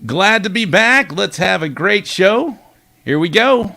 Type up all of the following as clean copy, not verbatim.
Glad to be back. Let's have a great show. Here we go.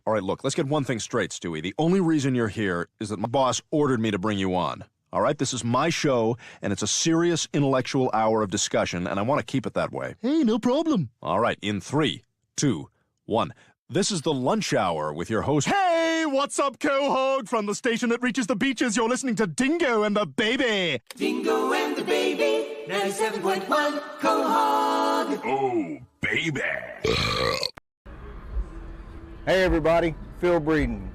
All right, look, let's get one thing straight, Stewie. The only reason you're here is that my boss ordered me to bring you on. All right, this is my show, and it's a serious intellectual hour of discussion, and I want to keep it that way. Hey, no problem. All right, in 3, 2, 1. This is the lunch hour with your host. Hey, what's up, Cohog? From the station that reaches the beaches, you're listening to Dingo and the Baby. Dingo and the Baby, 97.1 Cohog. Oh, baby. Hey everybody, Phil Breeden,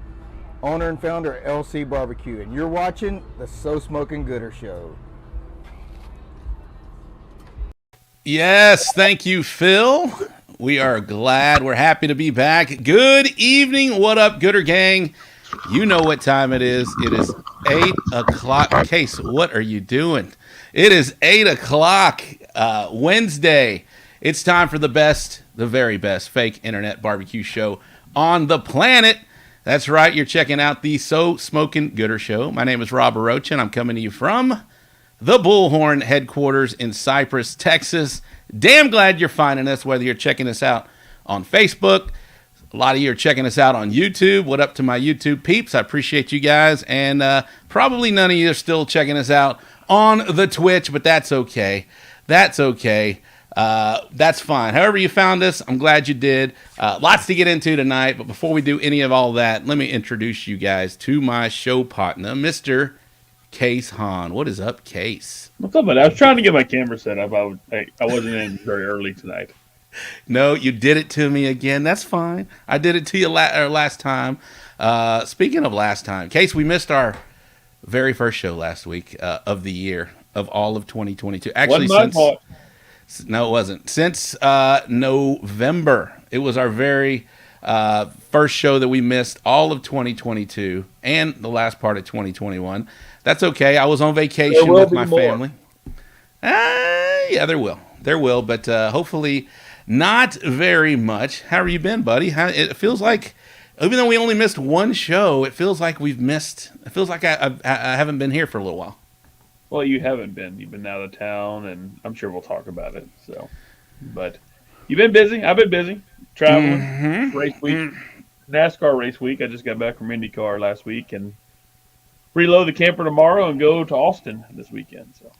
owner and founder of LC Barbecue, and you're watching the So Smokin Gooder Show. Yes, thank you, Phil. We are glad. We're happy to be back. Good evening. What up, Gooder Gang? You know what time it is. It is 8 o'clock. Case, what are you doing? It is 8 o'clock, Wednesday. It's time for the best, the very best fake internet barbecue show on the planet. That's right. You're checking out the So Smokin Gooder Show. My name is Rob Roach, and I'm coming to you from the Bullhorn headquarters in Cypress, Texas. Damn glad you're finding us, whether you're checking us out on Facebook. A lot of you are checking us out on YouTube. What up to my YouTube peeps? I appreciate you guys. And probably none of you are still checking us out on the Twitch, but that's okay. That's okay. That's fine. However you found us, I'm glad you did. Lots to get into tonight, but before we do any of all that, let me introduce you guys to my show partner, Mr. Case Hahn. What is up, Case? What's up, buddy? I was trying to get my camera set up. I wasn't in very early tonight. No, you did it to me again. That's fine. I did it to you last time. Speaking of last time, Case, we missed our very first show last week of the year of all of 2022. Actually, Wasn't my fault. no, it wasn't. Since November, it was our very first show that we missed all of 2022 and the last part of 2021. That's okay. I was on vacation with my family. Yeah, there will, but hopefully not very much. How have you been, buddy? It feels like, even though we only missed one show, it feels like we've missed. It feels like I haven't been here for a little while. Well, you haven't been. You've been out of town, and I'm sure we'll talk about it. So, but you've been busy. I've been busy traveling. Race week, NASCAR race week. I just got back from IndyCar last week, and reload the camper tomorrow and go to Austin this weekend. So.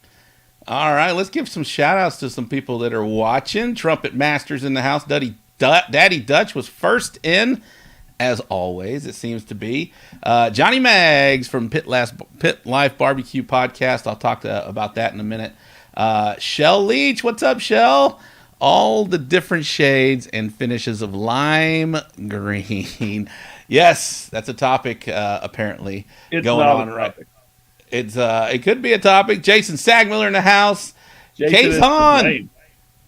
All right, let's give some shout outs to some people that are watching. Trumpet Masters in the house. Daddy Dutch was first in, as always, it seems to be. Johnny Maggs from Pit Life BBQ podcast. I'll talk about that in a minute. Shell Leach, what's up, Shell? All the different shades and finishes of lime green. Yes, that's a topic apparently It's going not on a right. topic. It could be a topic. Jason Sagmiller in the house. Jason Case is Hahn. to blame.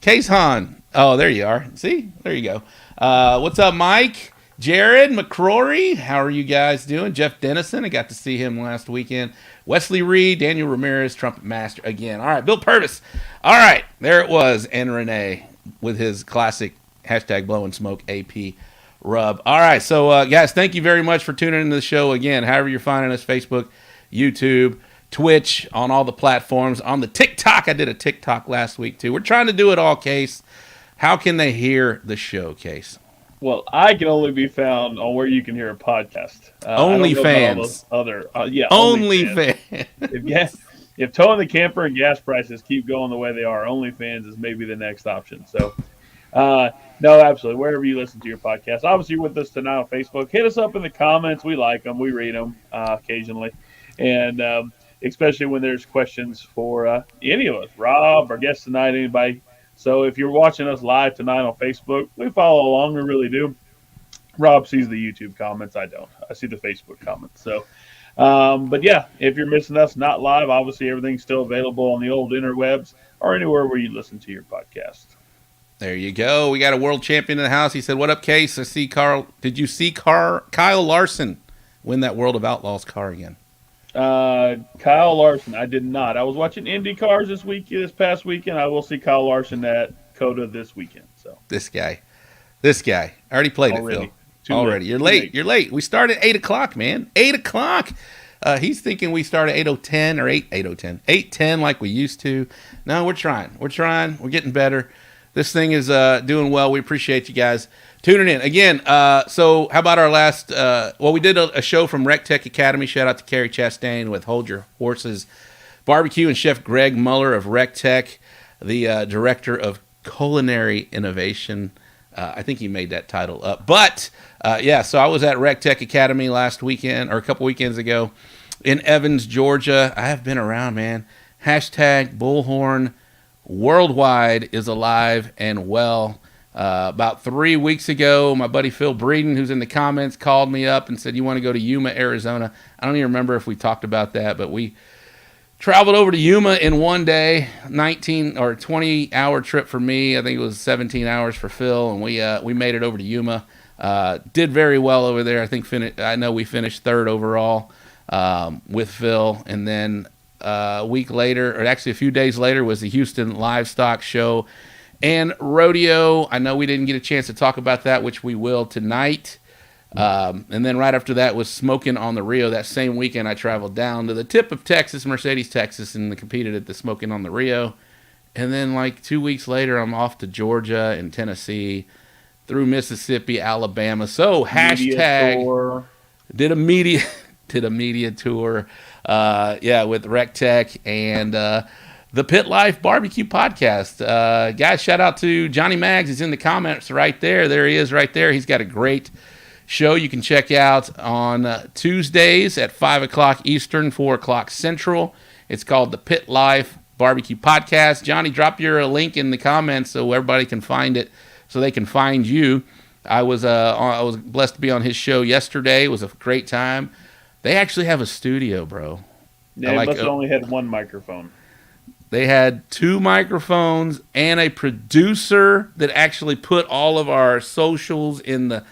Case Hahn. Oh, there you are. See? There you go. What's up, Mike? Jared McCrory. How are you guys doing? Jeff Dennison. I got to see him last weekend. Wesley Reed. Daniel Ramirez. Trumpet Master again. All right. Bill Purvis. All right. There it was. And Renee with his classic hashtag blow and smoke AP rub. All right. So, guys, thank you very much for tuning into the show again. However you're finding us, Facebook, YouTube, Twitch, on all the platforms, on the TikTok. I did a TikTok last week too. We're trying to do it all, Case. How can they hear the show, Case? Well, I can only be found on where you can hear a podcast. OnlyFans. OnlyFans. If towing the camper and gas prices keep going the way they are, OnlyFans is maybe the next option. So, no, absolutely. Wherever you listen to your podcast. Obviously, you're with us tonight on Facebook. Hit us up in the comments. We like them. We read them occasionally. And especially when there's questions for any of us, Rob, our guest tonight, anybody. So if you're watching us live tonight on Facebook, we follow along. We really do. Rob sees the YouTube comments. I don't. I see the Facebook comments. So, but yeah, if you're missing us, not live, obviously everything's still available on the old interwebs or anywhere where you listen to your podcast. There you go. We got a world champion in the house. He said, "What up, Case? I see Carl. Did you see Kyle Larson win that World of Outlaws car again?" Kyle Larson, I did not. I was watching Indy cars this past weekend. I will see Kyle Larson at COTA this weekend. So This guy. I already played it, Phil. Already. You're late. We start at 8 o'clock, man. 8 o'clock. He's thinking we start at 8:10 or 8:10. 8:10 like we used to. No, we're trying. We're getting better. This thing is doing well. We appreciate you guys tuning in. Again, so how about our last, we did a show from Recteq Academy. Shout out to Carrie Chastain with Hold Your Horses Barbecue and Chef Greg Muller of Recteq, the director of culinary innovation. I think he made that title up. But, so I was at Recteq Academy last weekend, or a couple weekends ago, in Evans, Georgia. I have been around, man. Hashtag Bullhorn Worldwide is alive and well. About 3 weeks ago, my buddy Phil Breeden, who's in the comments, called me up and said, "You want to go to Yuma, Arizona?" I don't even remember if we talked about that, but we traveled over to Yuma in one day, 19 or 20-hour trip for me. I think it was 17 hours for Phil, and we made it over to Yuma. Did very well over there. I know we finished third overall with Phil, and then a week later, or actually a few days later, was the Houston Livestock Show and Rodeo. I know we didn't get a chance to talk about that, which we will tonight. And then right after that was Smokin on the Rio. That same weekend, I traveled down to the tip of Texas, Mercedes, Texas, and competed at the Smokin on the Rio. And then like 2 weeks later, I'm off to Georgia and Tennessee, through Mississippi, Alabama. So hashtag did a media tour. With Recteq and the Pit Life BBQ podcast. Guys, shout out to Johnny Maggs. He's in the comments right there. There he is right there. He's got a great show you can check out on Tuesdays at 5 o'clock Eastern, 4 o'clock Central. It's called the Pit Life BBQ podcast. Johnny, drop your link in the comments so everybody can find it, so they can find you. I was blessed to be on his show yesterday. It was a great time. They actually have a studio, bro. Yeah, like, must have only had one microphone. they had 2 microphones and a producer that actually put all of our socials in the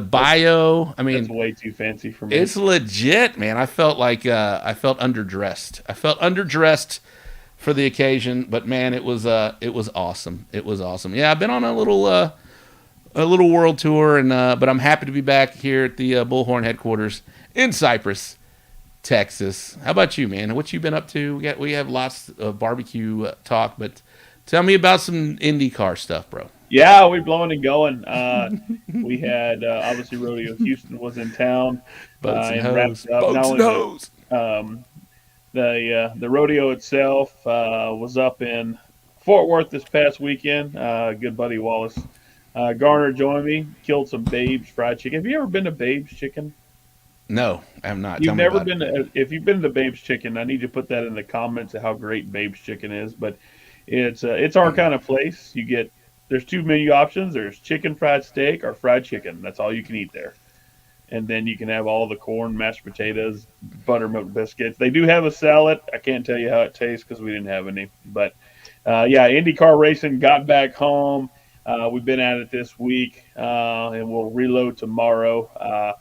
bio. I mean, That's way too fancy for me. it's legit, man. I felt like I felt underdressed. I felt underdressed for the occasion, but man, it was awesome. It was awesome. Yeah, I've been on a little world tour, and but I'm happy to be back here at the Bullhorn headquarters in Cypress, Texas. How about you, man? What you been up to? We have lots of barbecue talk, but tell me about some IndyCar stuff, bro. Yeah, we're blowing and going. We had obviously Rodeo Houston was in town Boats and and hoes. wrapped up. Not Boats and only hoes. the rodeo itself was up in Fort Worth this past weekend. Good buddy Wallace Garner joined me. Killed some Babe's fried chicken. Have you ever been to Babe's Chicken? No, I have not. You've Tell me never about been it. to, if you've been to Babe's Chicken, I need you to put that in the comments of how great Babe's Chicken is. But it's our kind of place. There's 2 menu options. There's chicken fried steak or fried chicken. That's all you can eat there. And then you can have all the corn, mashed potatoes, buttermilk biscuits. They do have a salad. I can't tell you how it tastes because we didn't have any. But yeah, IndyCar racing got back home. We've been at it this week, and we'll reload tomorrow.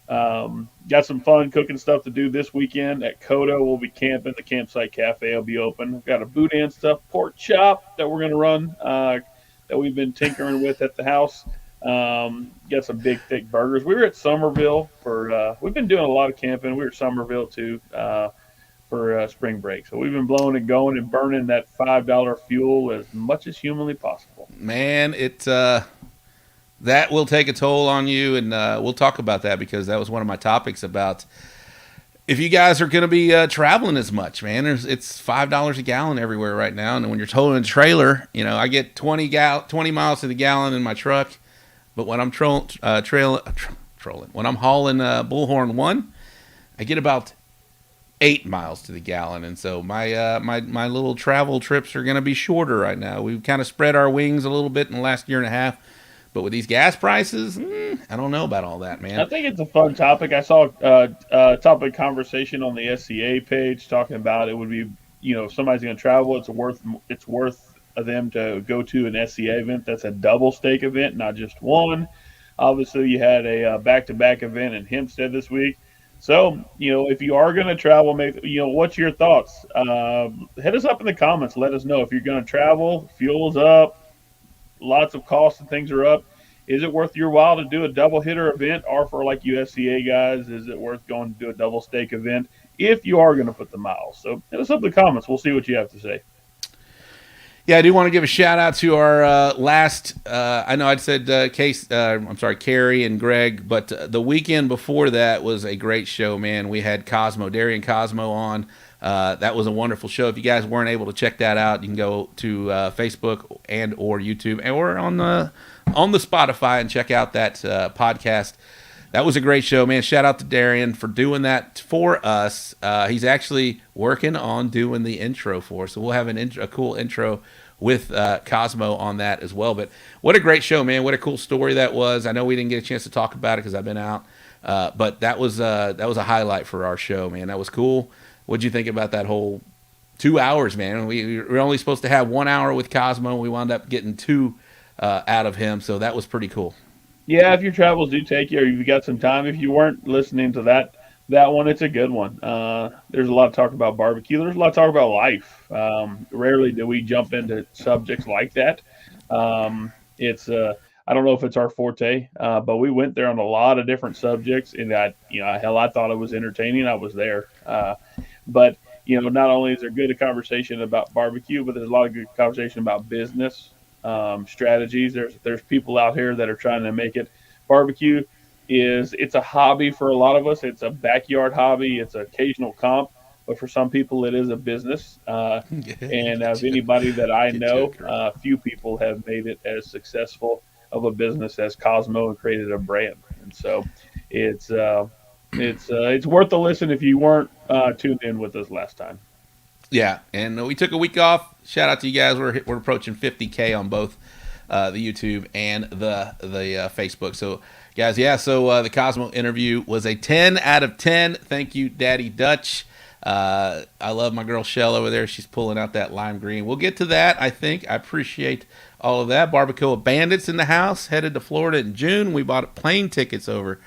Got some fun cooking stuff to do this weekend at Coda. We'll be camping. The campsite cafe will be open. We've got a boudin stuff pork chop that we're going to run that we've been tinkering with at the house. Got some big, thick burgers. We were at Somerville we've been doing a lot of camping. We were at Somerville too for spring break. So we've been blowing and going and burning that $5 fuel as much as humanly possible. Man, that will take a toll on you, and we'll talk about that because that was one of my topics about if you guys are going to be traveling as much, man. It's $5 a gallon everywhere right now, and when you're towing a trailer, I get 20 miles to the gallon in my truck, but when I'm trolling, when I'm hauling Bullhorn 1, I get about 8 miles to the gallon, and so my little travel trips are going to be shorter right now. We've kind of spread our wings a little bit in the last year and a half. But with these gas prices, I don't know about all that, man. I think it's a fun topic. I saw a topic conversation on the SCA page talking about it would be, if somebody's going to travel, it's worth them to go to an SCA event that's a double stake event, not just one. Obviously, you had a back-to-back event in Hempstead this week. So, if you are going to travel, what's your thoughts? Hit us up in the comments. Let us know if you're going to travel, fuel's up. Lots of costs and things are up. Is it worth your while to do a double hitter event, or for like USCA guys, is it worth going to do a double stake event if you are going to put the miles? So hit us up in the comments. We'll see what you have to say. Yeah, I do want to give a shout out to our last. I know I'd said Carrie and Greg, but the weekend before that was a great show, man. We had Darian Cosmo on. That was a wonderful show. If you guys weren't able to check that out, you can go to Facebook and or YouTube or on the Spotify and check out that podcast. That was a great show, man. Shout out to Darian for doing that for us. He's actually working on doing the intro for us, so we'll have a cool intro with Cosmo on that as well. But what a great show, man. What a cool story that was. I know we didn't get a chance to talk about it because I've been out, but that was a highlight for our show, man. That was cool. What'd you think about that whole 2 hours, man? We were only supposed to have 1 hour with Cosmo. We wound up getting 2 out of him, so that was pretty cool. Yeah, if your travels do take you, or you've got some time, if you weren't listening to that one, it's a good one. There's a lot of talk about barbecue. There's a lot of talk about life. Rarely do we jump into subjects like that. I don't know if it's our forte, but we went there on a lot of different subjects, and I thought it was entertaining. I was there. But, not only is there good conversation about barbecue, but there's a lot of good conversation about business, strategies. There's people out here that are trying to make it. Barbecue it's a hobby for a lot of us. It's a backyard hobby. It's an occasional comp, but for some people it is a business. And of anybody that I know, few people have made it as successful of a business as Cosmo and created a brand. And so it's worth a listen if you weren't tuned in with us last time. Yeah, and we took a week off. Shout out to you guys. We're approaching 50K on both the YouTube and the Facebook. So, guys, the Cosmo interview was a 10 out of 10. Thank you, Daddy Dutch. I love my girl Shell over there. She's pulling out that lime green. We'll get to that, I think. I appreciate all of that. Barbacoa Bandits in the house. Headed to Florida in June. We bought plane tickets over.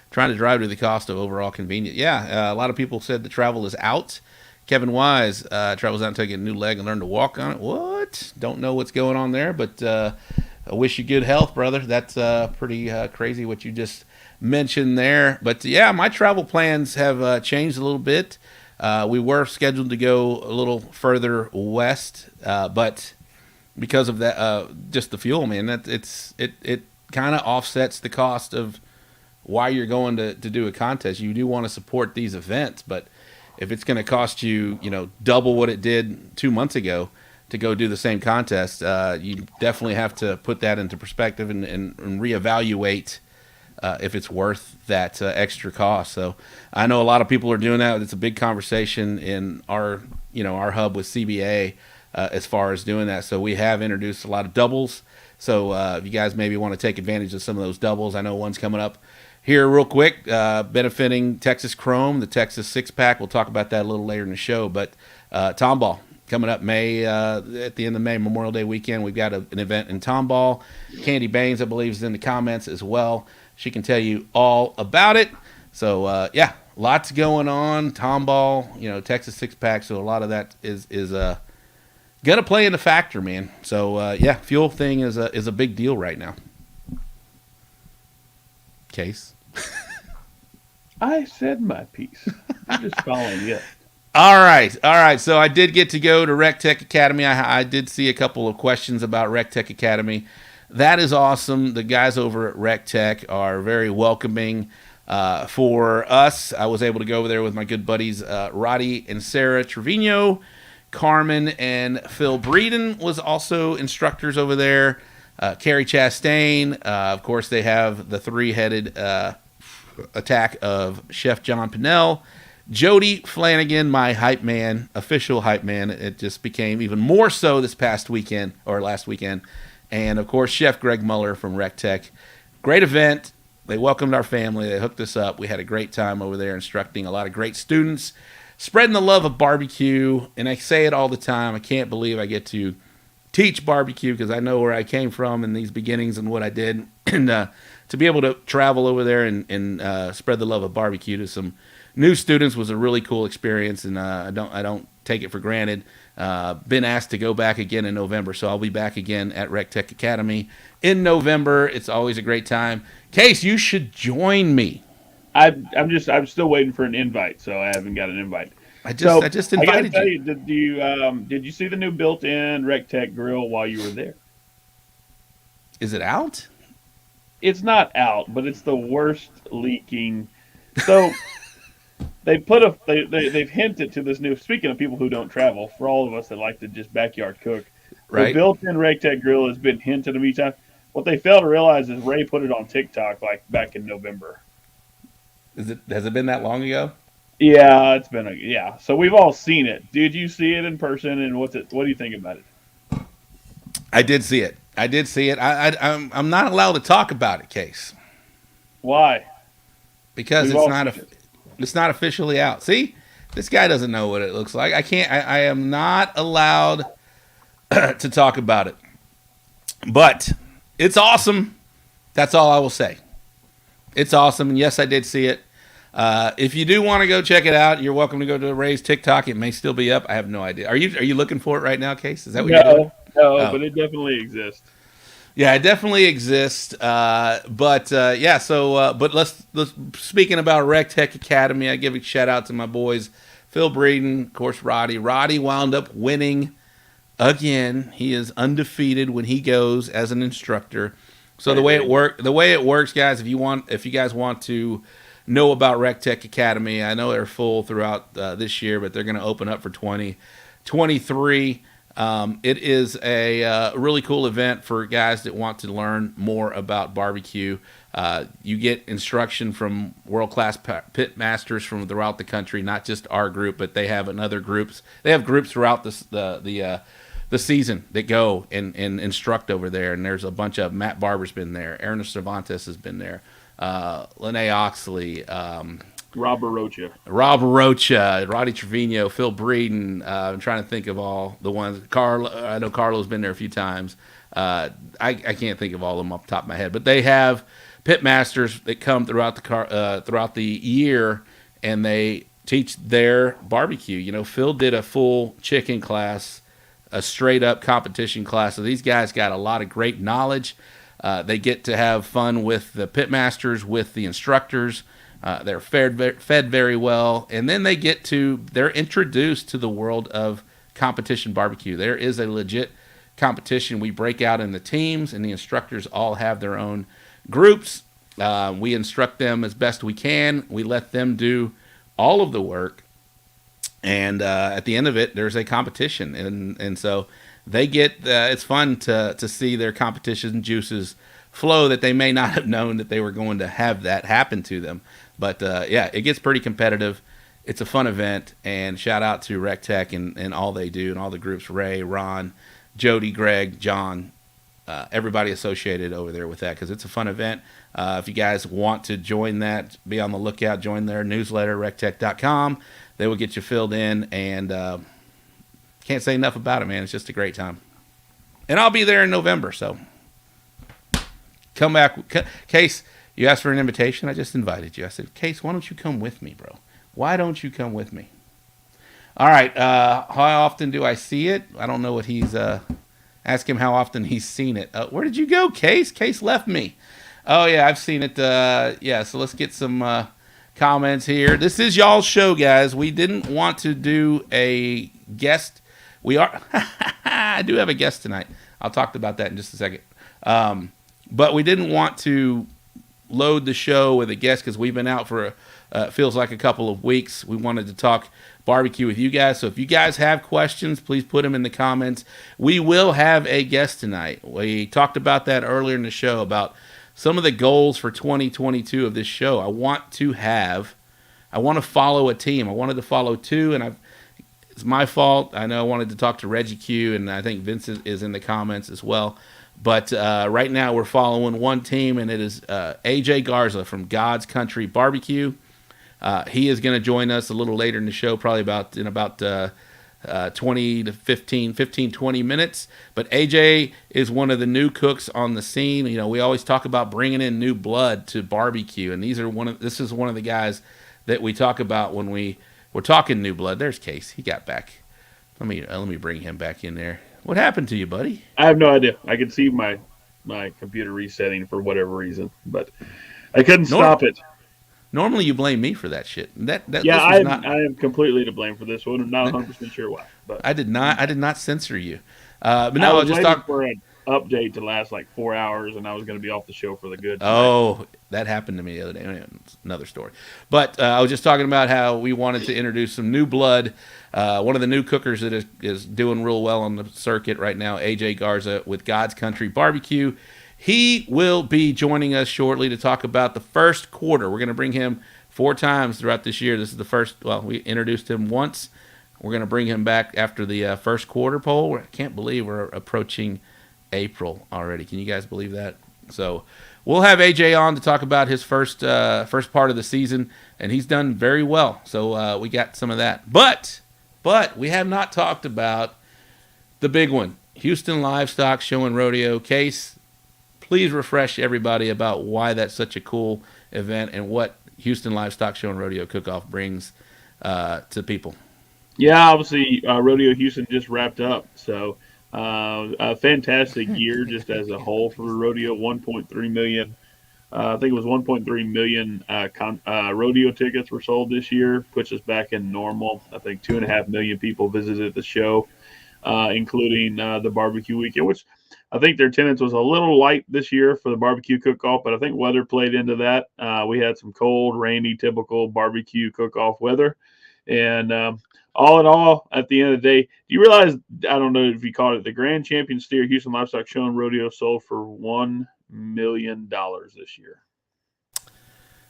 Trying to drive to the cost of overall convenience. Yeah, a lot of people said the travel is out. Kevin Wise travels out to get a new leg and learn to walk on it. What? Don't know what's going on there, but I wish you good health, brother. That's pretty crazy what you just mentioned there. But yeah, my travel plans have changed a little bit. We were scheduled to go a little further west, but because of that, just the fuel, man, it kind of offsets the cost of why you're going to do a contest. You do want to support these events, but if it's going to cost you, double what it did 2 months ago to go do the same contest, you definitely have to put that into perspective and reevaluate if it's worth that extra cost. So I know a lot of people are doing that. It's a big conversation in our hub with CBA as far as doing that. So we have introduced a lot of doubles. So if you guys maybe want to take advantage of some of those doubles, I know one's coming up here real quick, benefiting Texas Chrome, the Texas six-pack. We'll talk about that a little later in the show. But Tomball coming up May, at the end of May, Memorial Day weekend. We've got an event in Tomball. Candy Baines, I believe, is in the comments as well. She can tell you all about it. So, yeah, lots going on. Tomball, Texas six-pack. So a lot of that is going to play in the factor, man. So, yeah, fuel thing is a big deal right now. Case. I said my piece. I'm just following you. All right. So I did get to go to Recteq Academy. I did see a couple of questions about Recteq Academy. That is awesome. The guys over at Recteq are very welcoming for us. I was able to go over there with my good buddies Roddy and Sarah Trevino. Carmen and Phil Breeden was also instructors over there. Carrie Chastain. Of course, they have the three-headed attack of Chef John Pinnell. Jody Flanagan, my hype man, official hype man. It just became even more so this past weekend, or last weekend. And, of course, Chef Greg Muller from Recteq. Great event. They welcomed our family. They hooked us up. We had a great time over there instructing a lot of great students, spreading the love of barbecue. And I say it all the time. I can't believe I get to teach barbecue because I know where I came from in these beginnings and what I did. And to be able to travel over there and spread the love of barbecue to some new students was a really cool experience, and I don't take it for granted. Been asked to go back again in November, so I'll be back again at Recteq Academy in November. It's always a great time. Case, you should join me. I'm still waiting for an invite, so I haven't got an invite. I just invited tell you. Did you see the new built-in Recteq grill while you were there? Is it out? It's not out, but it's the worst leaking. So they've hinted to this new. Speaking of people who don't travel, for all of us that like to just backyard cook, Right. The built-in Recteq grill has been hinted at each time. What they fail to realize is Ray put it on TikTok like back in November. Has it been that long ago? Yeah, it's been So we've all seen it. Did you see it in person? And what do you think about it? I did see it. I'm not allowed to talk about it, Case, Why? because We've it's all not seen it. it's not officially out. See, this guy doesn't know what it looks like. I am not allowed to talk about it, but it's awesome. That's all I will say. It's awesome, and yes, I did see it. If you do want to go check it out, you're welcome to go to Ray's TikTok. It may still be up. I have no idea. Are you looking for it right now, Case? Is that what you're doing? No, Oh. but it definitely exists. Yeah, it definitely exists. But let's speaking about Recteq Academy, I give a shout out to my boys, Phil Breeden, of course, Roddy. Roddy wound up winning again. He is undefeated when he goes as an instructor. So the way it works, guys, if you guys want to know about Recteq Academy, I know they're full throughout this year, but they're going to open up for 2023. It is a really cool event for guys that want to learn more about barbecue. You get instruction from world-class pit masters from throughout the country, not just our group, but they have other groups. They have groups throughout the season that go and instruct over there. And there's a bunch of Matt Barber's been there. Ernest Cervantes has been there. Lene Oxley. Robert Rocha. Rob Rocha, Roddy Trevino, Phil Breeden. I'm trying to think of all the ones. I know Carlo's been there a few times. I can't think of all of them off the top of my head, but they have pit masters that come throughout the year, and they teach their barbecue. You know, Phil did a full chicken class, a straight up competition class. So these guys got a lot of great knowledge. They get to have fun with the pit masters, with the instructors. They're fed very well, and then they're introduced to the world of competition barbecue. There is a legit competition. We break out in the teams, and the instructors all have their own groups. We instruct them as best we can. We let them do all of the work, and at the end of it, there's a competition, and so they get. It's fun to see their competition juices flow that they may not have known that they were going to have that happen to them. But yeah, it gets pretty competitive. It's a fun event, and shout out to Recteq and all they do and all the groups, Ray, Ron, Jody, Greg, John, everybody associated over there with that, because it's a fun event. If you guys want to join that, be on the lookout, join their newsletter, recteq.com. They will get you filled in, and can't say enough about it, man. It's just a great time. And I'll be there in November, so come back. Case, you asked for an invitation. I just invited you. I said, Case, why don't you come with me, bro? Why don't you come with me? All right. How often do I see it? I don't know what he's... ask him how often he's seen it. Where did you go, Case? Case left me. Oh, yeah, I've seen it. Yeah, so let's get some comments here. This is y'all's show, guys. We didn't want to do a guest. I do have a guest tonight. I'll talk about that in just a second. But we didn't want to load the show with a guest because we've been out for feels like a couple of weeks. We wanted to talk barbecue with you guys. So if you guys have questions, please put them in the comments. We will have a guest tonight. We talked about that earlier in the show, about some of the goals for 2022 of this show. I want to follow a team. I wanted to follow two, and it's my fault. I know I wanted to talk to Recteq, and I think Vince is in the comments as well. But right now we're following one team, and it is AJ Garza from God's Country Barbecue. He is going to join us a little later in the show, probably in about 20 to 20 minutes. But AJ is one of the new cooks on the scene. You know, we always talk about bringing in new blood to barbecue, and this is one of the guys that we talk about when we're talking new blood. There's Case. He got back. Let me bring him back in there. What happened to you, buddy? I have no idea. I could see my computer resetting for whatever reason, but I couldn't stop it. Normally, you blame me for that shit. I am completely to blame for this one. I'm not 100% sure why. But I did not censor you. But no, I was just waiting for an update to last like 4 hours, and I was going to be off the show for the good. Oh, that happened to me the other day. It's another story. But I was just talking about how we wanted to introduce some new blood. One of the new cookers that is doing real well on the circuit right now, AJ Garza with God's Country Barbecue. He will be joining us shortly to talk about the first quarter. We're going to bring him 4 times throughout this year. This is the first. Well, we introduced him once. We're going to bring him back after the first quarter poll. I can't believe we're approaching April already. Can you guys believe that? So we'll have AJ on to talk about his first part of the season, and he's done very well. So we got some of that. But we have not talked about the big one, Houston Livestock Show and Rodeo. Case, please refresh everybody about why that's such a cool event and what Houston Livestock Show and Rodeo Cook-Off brings to people. Yeah, obviously, Rodeo Houston just wrapped up. So a fantastic year just as a whole for the rodeo. 1.3 million. I think it was 1.3 million rodeo tickets were sold this year, puts us back in normal. I think 2.5 million people visited the show, including the barbecue weekend, which I think their attendance was a little light this year for the barbecue cook-off, but I think weather played into that. We had some cold, rainy, typical barbecue cook-off weather. And all in all, at the end of the day, do you realize, I don't know if you caught it, the Grand Champion steer Houston Livestock Show and Rodeo sold for $1 million this year.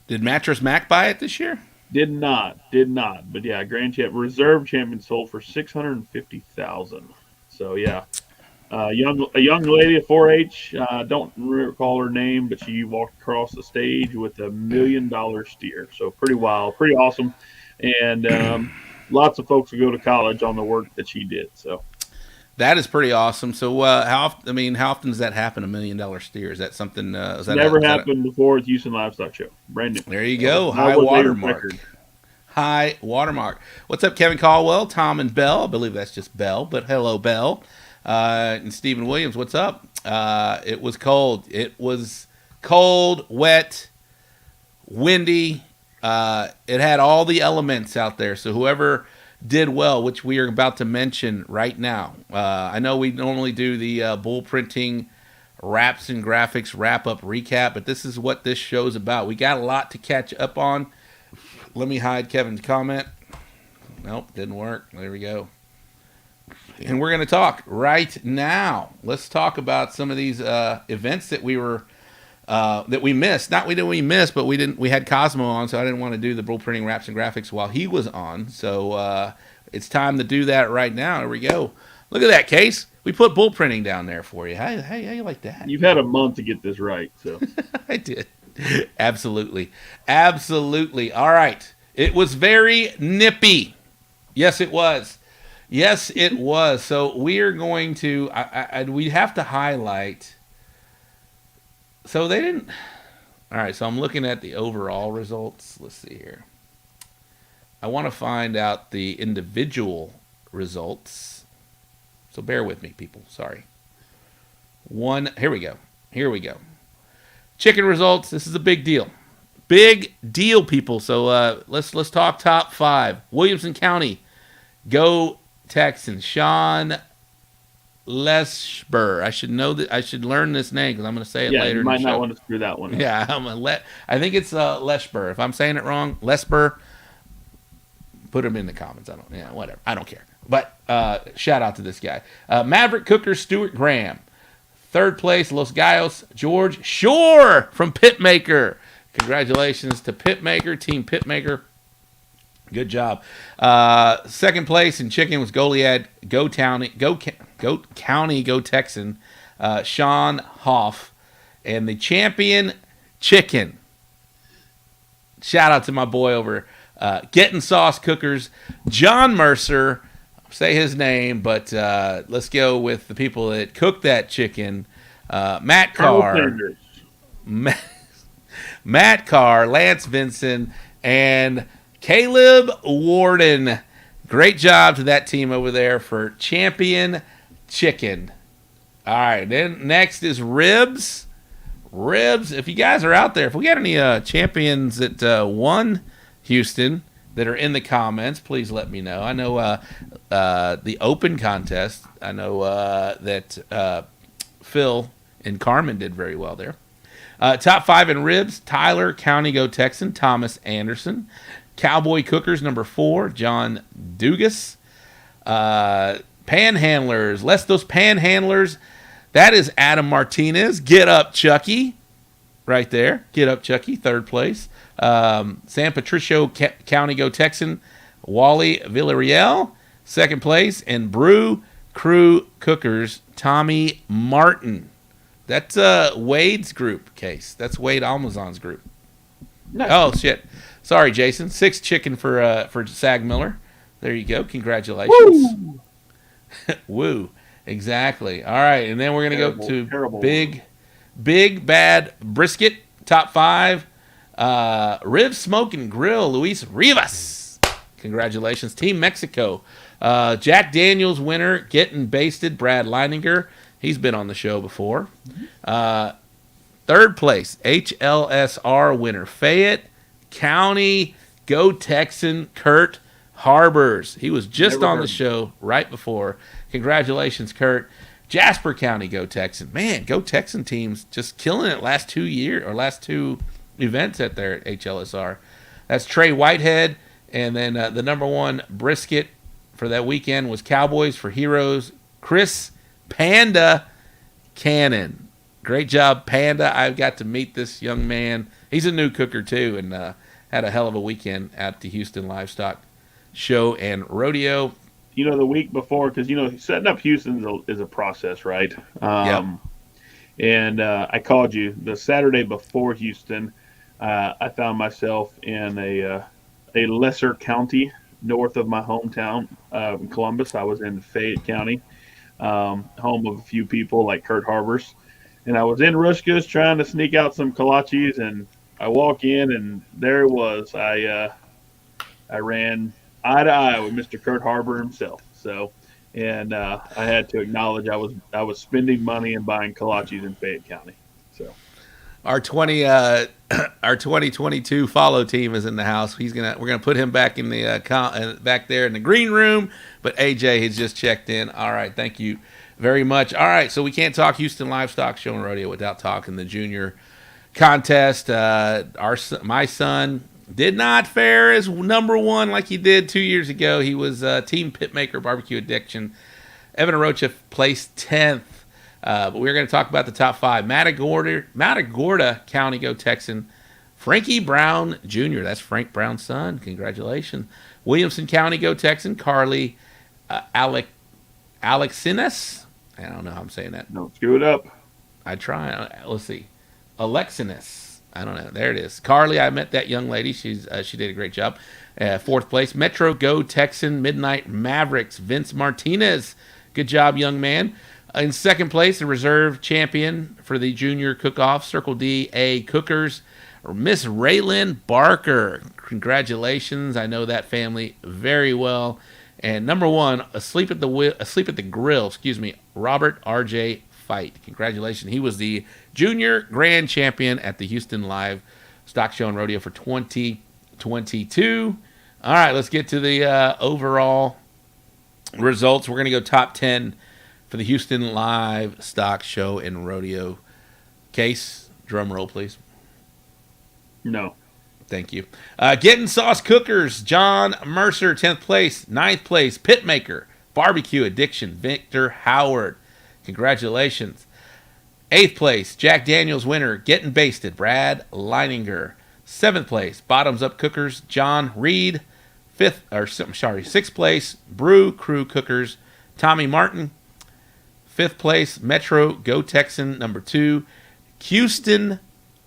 Did Mattress Mac buy it this year? Did not. But yeah, Reserve Champion sold for $650,000. So yeah. A young lady at 4-H. Don't recall her name, but she walked across the stage with $1 million steer. So pretty wild, pretty awesome, and lots of folks who go to college on the work that she did. So That is pretty awesome. So, how often does that happen? $1 million steer? Is that something? Is that never happened before at Houston Livestock Show. Brand new. There you go. That High was a watermark. record. High watermark. What's up, Kevin Caldwell, Tom, and Bell? I believe that's just Bell, but hello, Bell. And Stephen Williams, what's up? It was cold. It was cold, wet, windy. It had all the elements out there. So whoever did well, which we are about to mention right now. I know we normally do the bull printing wraps and graphics wrap-up recap, but this is what this show's about. We got a lot to catch up on. Let me hide Kevin's comment. Nope, didn't work. There we go. And we're going to talk right now. Let's talk about some of these events that we missed. Not we missed, but we had Cosmo on, so I didn't want to do the bull printing wraps and graphics while he was on. So it's time to do that right now. Here we go. Look at that, Case. We put bull printing down there for you. How you like that? You've had a month to get this right, so I did. Absolutely. All right. It was very nippy. Yes, it was. So we are going to. We have to highlight. So they didn't. All right. So I'm looking at the overall results. Let's see here. I want to find out the individual results. So bear with me, people. Sorry. Here we go. Chicken results. This is a big deal. Big deal, people. So let's talk top 5. Williamson County. Go Texans. Sean Lesber. I should know that. I should learn this name because I'm going to say it later. You might not want to screw that one up. Yeah, I think it's Lesber. If I'm saying it wrong, Lesber, put him in the comments. Whatever. I don't care. But shout out to this guy. Maverick Cooker Stuart Graham. 3rd place, Los Gallos, George Shore from Pitmaker. Congratulations to Pitmaker, Team Pitmaker. Good job. 2nd place in chicken was Goliad, Go Texan, Sean Hoff. And the champion chicken. Shout out to my boy over Getting Sauce Cookers, John Mercer. Say his name, but let's go with the people that cooked that chicken. Matt Carr, Matt Carr, Lance Vinson, and Caleb Warden. Great job to that team over there for champion chicken. All right, then next is ribs. Ribs, if you guys are out there, if we got any champions that won Houston that are in the comments, please let me know. I know the open contest, I know that Phil and Carmen did very well there. Top 5 in ribs, Tyler, County Go Texan, Thomas Anderson. Cowboy Cookers, number 4, John Dugas. Panhandlers, those panhandlers, that is Adam Martinez. Get up, Chucky. Right there. Get up, Chucky, 3rd place. San Patricio County Go Texan, Wally Villarreal, 2nd place, and Brew Crew Cookers, Tommy Martin. That's Wade's group, Case. That's Wade Almazon's group. Nice. Oh shit! Sorry, Jason. 6 chicken for Sag Miller. There you go. Congratulations. Woo! Woo. Exactly. All right, and then we're gonna go to big bad brisket. Top 5. Rib Smoke and Grill, Luis Rivas. Congratulations. Team Mexico. Jack Daniels winner, Getting Basted, Brad Leininger. He's been on the show before. 3rd place, HLSR winner, Fayette County Go Texan, Kurt Harbors. He was just on the show right before. Congratulations, Kurt. Jasper County Go Texan. Man, Go Texan teams just killing it last 2 events at their HLSR. That's Trey Whitehead, and then the number 1 brisket for that weekend was Cowboys for Heroes, Chris Panda Cannon. Great job, Panda. I've got to meet this young man. He's a new cooker too, and had a hell of a weekend at the Houston Livestock Show and Rodeo. the week before, because setting up Houston is a process, right? Yep. And I called you the Saturday before Houston. I found myself in a lesser county north of my hometown, Columbus. I was in Fayette County, home of a few people like Kurt Harbers. And I was in Rushka's trying to sneak out some kolaches, and I walk in, and there it was. I ran eye to eye with Mr. Kurt Harbor himself. So, and I had to acknowledge I was spending money and buying kolaches in Fayette County. So Our 2022 follow team is in the house. We're gonna put him back in the back there in the green room. But AJ has just checked in. All right, thank you very much. All right, so we can't talk Houston Livestock Show and Rodeo without talking the junior contest. My son did not fare as number one like he did 2 years ago. He was Team Pitmaker Barbecue Addiction. Evan Arocha placed 10th. But we're going to talk about the top 5. Matagorda County Go Texan. Frankie Brown Jr. That's Frank Brown's son. Congratulations. Williamson County Go Texan. Carly Alexinus. I don't know how I'm saying that. don't screw it up. I try. Let's see. Alexinus. I don't know. There it is. Carly, I met that young lady. She did a great job. 4th place. Metro Go Texan Midnight Mavericks. Vince Martinez. Good job, young man. In 2nd place, the reserve champion for the junior cook-off, Circle D A Cookers, Miss Raylyn Barker. Congratulations. I know that family very well. And number 1, asleep at the grill, Robert R.J. Fight. Congratulations. He was the junior grand champion at the Houston Live Stock Show and Rodeo for 2022. All right, let's get to the overall results. We're going to go top 10 for the Houston Live Stock Show and Rodeo. Case, drum roll, please. No. Thank you. Getting Sauce Cookers, John Mercer, 10th place. 9th place, Pitmaker, Barbecue Addiction, Victor Howard. Congratulations. 8th place, Jack Daniels winner, Getting Basted, Brad Leininger. 7th place, Bottoms Up Cookers, John Reed. 6th place, Brew Crew Cookers, Tommy Martin. 5th place, Metro Go Texan, number 2, Houston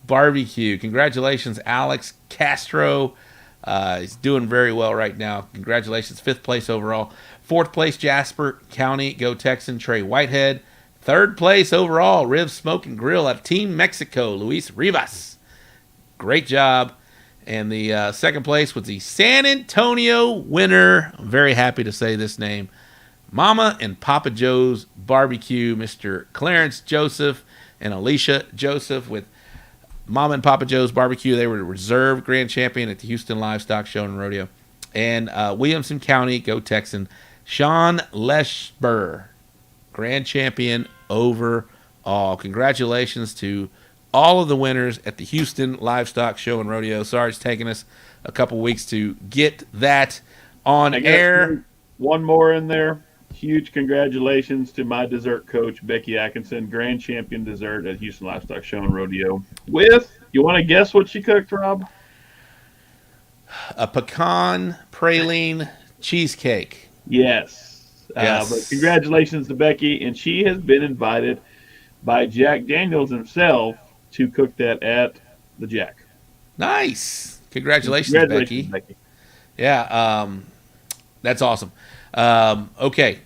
Barbecue. Congratulations, Alex Castro. He's doing very well right now. Congratulations, 5th place overall. 4th place, Jasper County Go Texan, Trey Whitehead. 3rd place overall, Rib Smoke and Grill out of Team Mexico, Luis Rivas. Great job. And the 2nd place was the San Antonio winner. I'm very happy to say this name. Mama and Papa Joe's Barbecue, Mr. Clarence Joseph and Alicia Joseph with Mama and Papa Joe's Barbecue. They were the reserve grand champion at the Houston Livestock Show and Rodeo. And Williamson County Go Texan, Sean Leschber, grand champion overall. Congratulations to all of the winners at the Houston Livestock Show and Rodeo. Sorry it's taking us a couple weeks to get that on air. One more in there. Huge congratulations to my dessert coach, Becky Atkinson, grand champion dessert at Houston Livestock Show and Rodeo. You want to guess what she cooked, Rob? A pecan praline cheesecake. Yes. Yes. But congratulations to Becky, and she has been invited by Jack Daniels himself to cook that at the Jack. Nice. Congratulations, Becky. Yeah, that's awesome. Okay,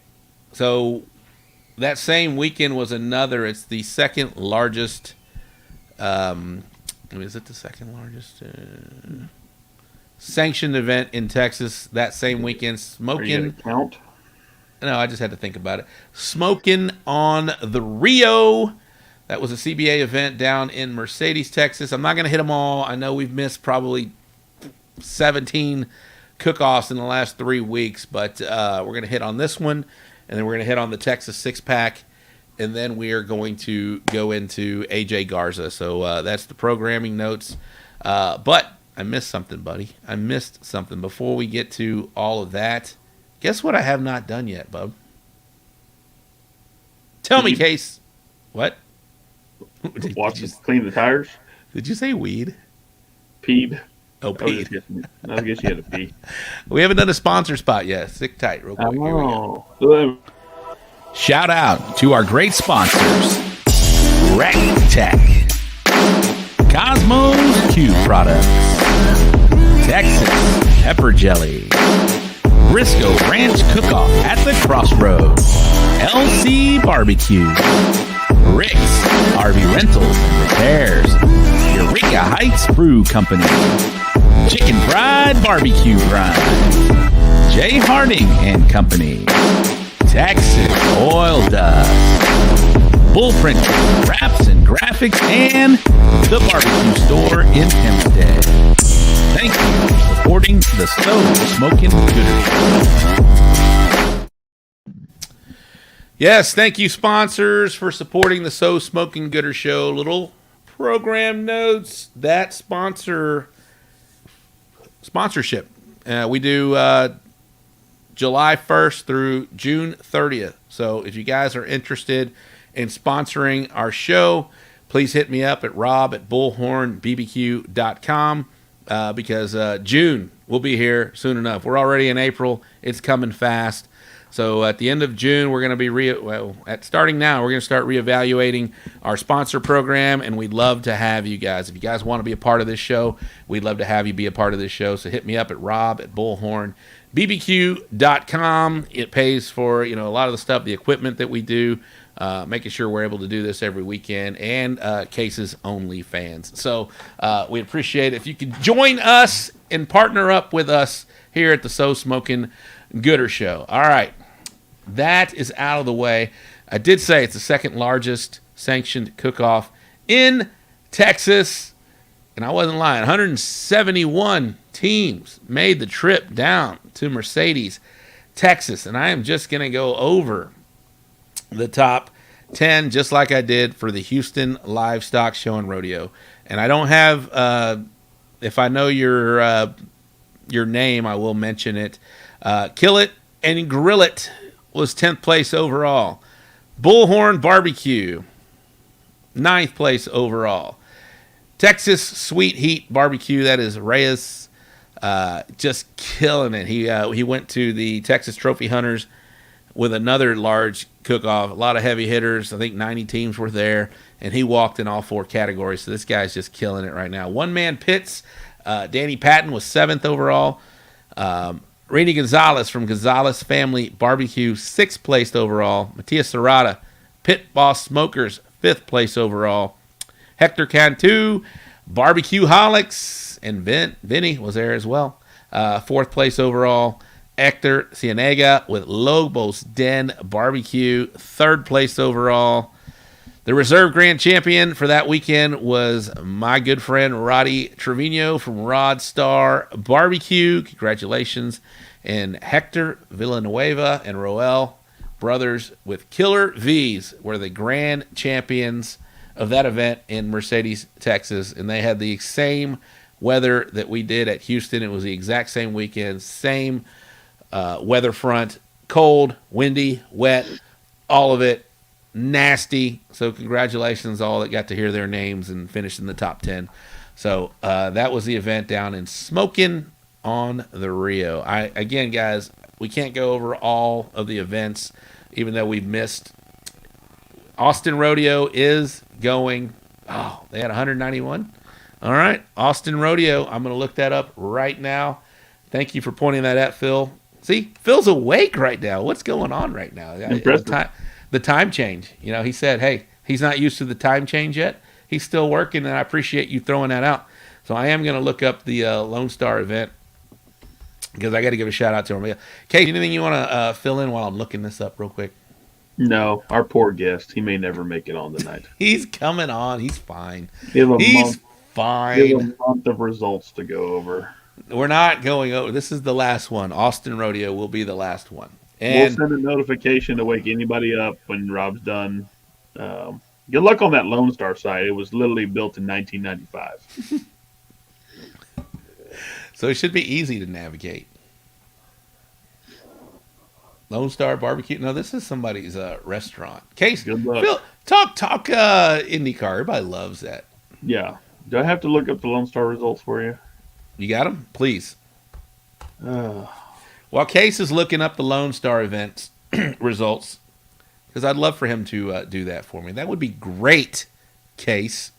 so that same weekend was another. It's the second largest. Is it the second largest sanctioned event in Texas? That same weekend, Smoking. Count? No, I just had to think about it. Smoking on the Rio. That was a CBA event down in Mercedes, Texas. I'm not going to hit them all. I know we've missed probably 17 cook-offs in the last 3 weeks, but we're going to hit on this one, and then we're going to hit on the Texas six-pack, and then we are going to go into AJ Garza. So that's the programming notes. But I missed something, buddy. I missed something. Before we get to all of that, guess what I have not done yet, bub? Tell me, Case. What? Clean the tires? Did you say weed? Peed. Oh, Pete. I guess you had to pee. We haven't done a sponsor spot yet. Stick tight real quick. Here we go. Oh. Shout out to our great sponsors, Recteq, Cosmos Q Products, Texas Pepper Jelly, Briscoe Ranch Cook-Off at the Crossroads, LC Barbecue, Rick's RV Rentals and Repairs, Eureka Heights Brew Company, Chicken Fried Barbecue Grind, Jay Harding and Company, Texas Oil Dust, Bullprint Wraps and Graphics, and the Barbecue Store in Hempstead. Thank you for supporting the So Smokin Gooder Show. Yes, thank you, sponsors, for supporting the So Smokin Gooder Show. Little program notes. That sponsorship. We do July 1st through June 30th. So if you guys are interested in sponsoring our show, please hit me up at rob@bullhornbbq.com because June will be here soon enough. We're already in April. It's coming fast. So at the end of June, we're going to be starting now, we're going to start reevaluating our sponsor program, and we'd love to have you guys. If you guys want to be a part of this show, we'd love to have you be a part of this show. So hit me up at rob@bullhornbbq.com. It pays for a lot of the stuff, the equipment that we do, making sure we're able to do this every weekend, and cases only fans. So we appreciate it if you could join us and partner up with us here at the So Smokin Gooder Show. All right. That is out of the way. I did say it's the second largest sanctioned cook-off in Texas, and I wasn't lying. 171 teams made the trip down to Mercedes, Texas, and I am just going to go over the top 10 just like I did for the Houston Livestock Show and Rodeo. And I don't have, if I know your name, I will mention it. Kill It and Grill It was 10th place overall. Bullhorn Barbecue, 9th place overall. Texas Sweet Heat Barbecue, that is Reyes, just killing it. He went to the Texas Trophy Hunters with another large cook-off, a lot of heavy hitters. I think 90 teams were there, and he walked in all 4 categories. So this guy's just killing it right now. One-man pits, Danny Patton was 7th overall. Rini Gonzalez from Gonzalez Family Barbecue, 6th place overall. Matias Serrata, Pit Boss Smokers, 5th place overall. Hector Cantu, Barbecue Holics, and Vinny was there as well. 4th place overall. Hector Cienega with Lobos Den Barbecue, 3rd place overall. The reserve grand champion for that weekend was my good friend Roddy Trevino from Rod Star Barbecue. Congratulations. And Hector Villanueva and Roel brothers with Killer V's were the grand champions of that event in Mercedes, Texas. And they had the same weather that we did at Houston. It was the exact same weekend, same weather front, cold, windy, wet, all of it. Nasty. So congratulations all that got to hear their names and finished in the top 10. So that was the event down in Smokin on the Rio. Again, guys, we can't go over all of the events, even though we've missed. Austin Rodeo is going. Oh, they had 191. All right, Austin Rodeo. I'm going to look that up right now. Thank you for pointing that at Phil. See, Phil's awake right now. What's going on right now? Impressive. The time change. He said, hey, he's not used to the time change yet. He's still working, and I appreciate you throwing that out. So I am going to look up the Lone Star event because I got to give a shout out to him. Kate, anything you want to fill in while I'm looking this up real quick? No, our poor guest. He may never make it on tonight. He's coming on. He's fine. He's fine. We have a month of results to go over. We're not going over. This is the last one. Austin Rodeo will be the last one. And we'll send a notification to wake anybody up when Rob's done. Good luck on that Lone Star site. It was literally built in 1995. So it should be easy to navigate. Lone Star Barbecue. No, this is somebody's restaurant. Case. Good luck. Phil, talk IndyCar. Everybody loves that. Yeah. Do I have to look up the Lone Star results for you? You got him? Please. While Case is looking up the Lone Star events results, because I'd love for him to do that for me. That would be great, Case.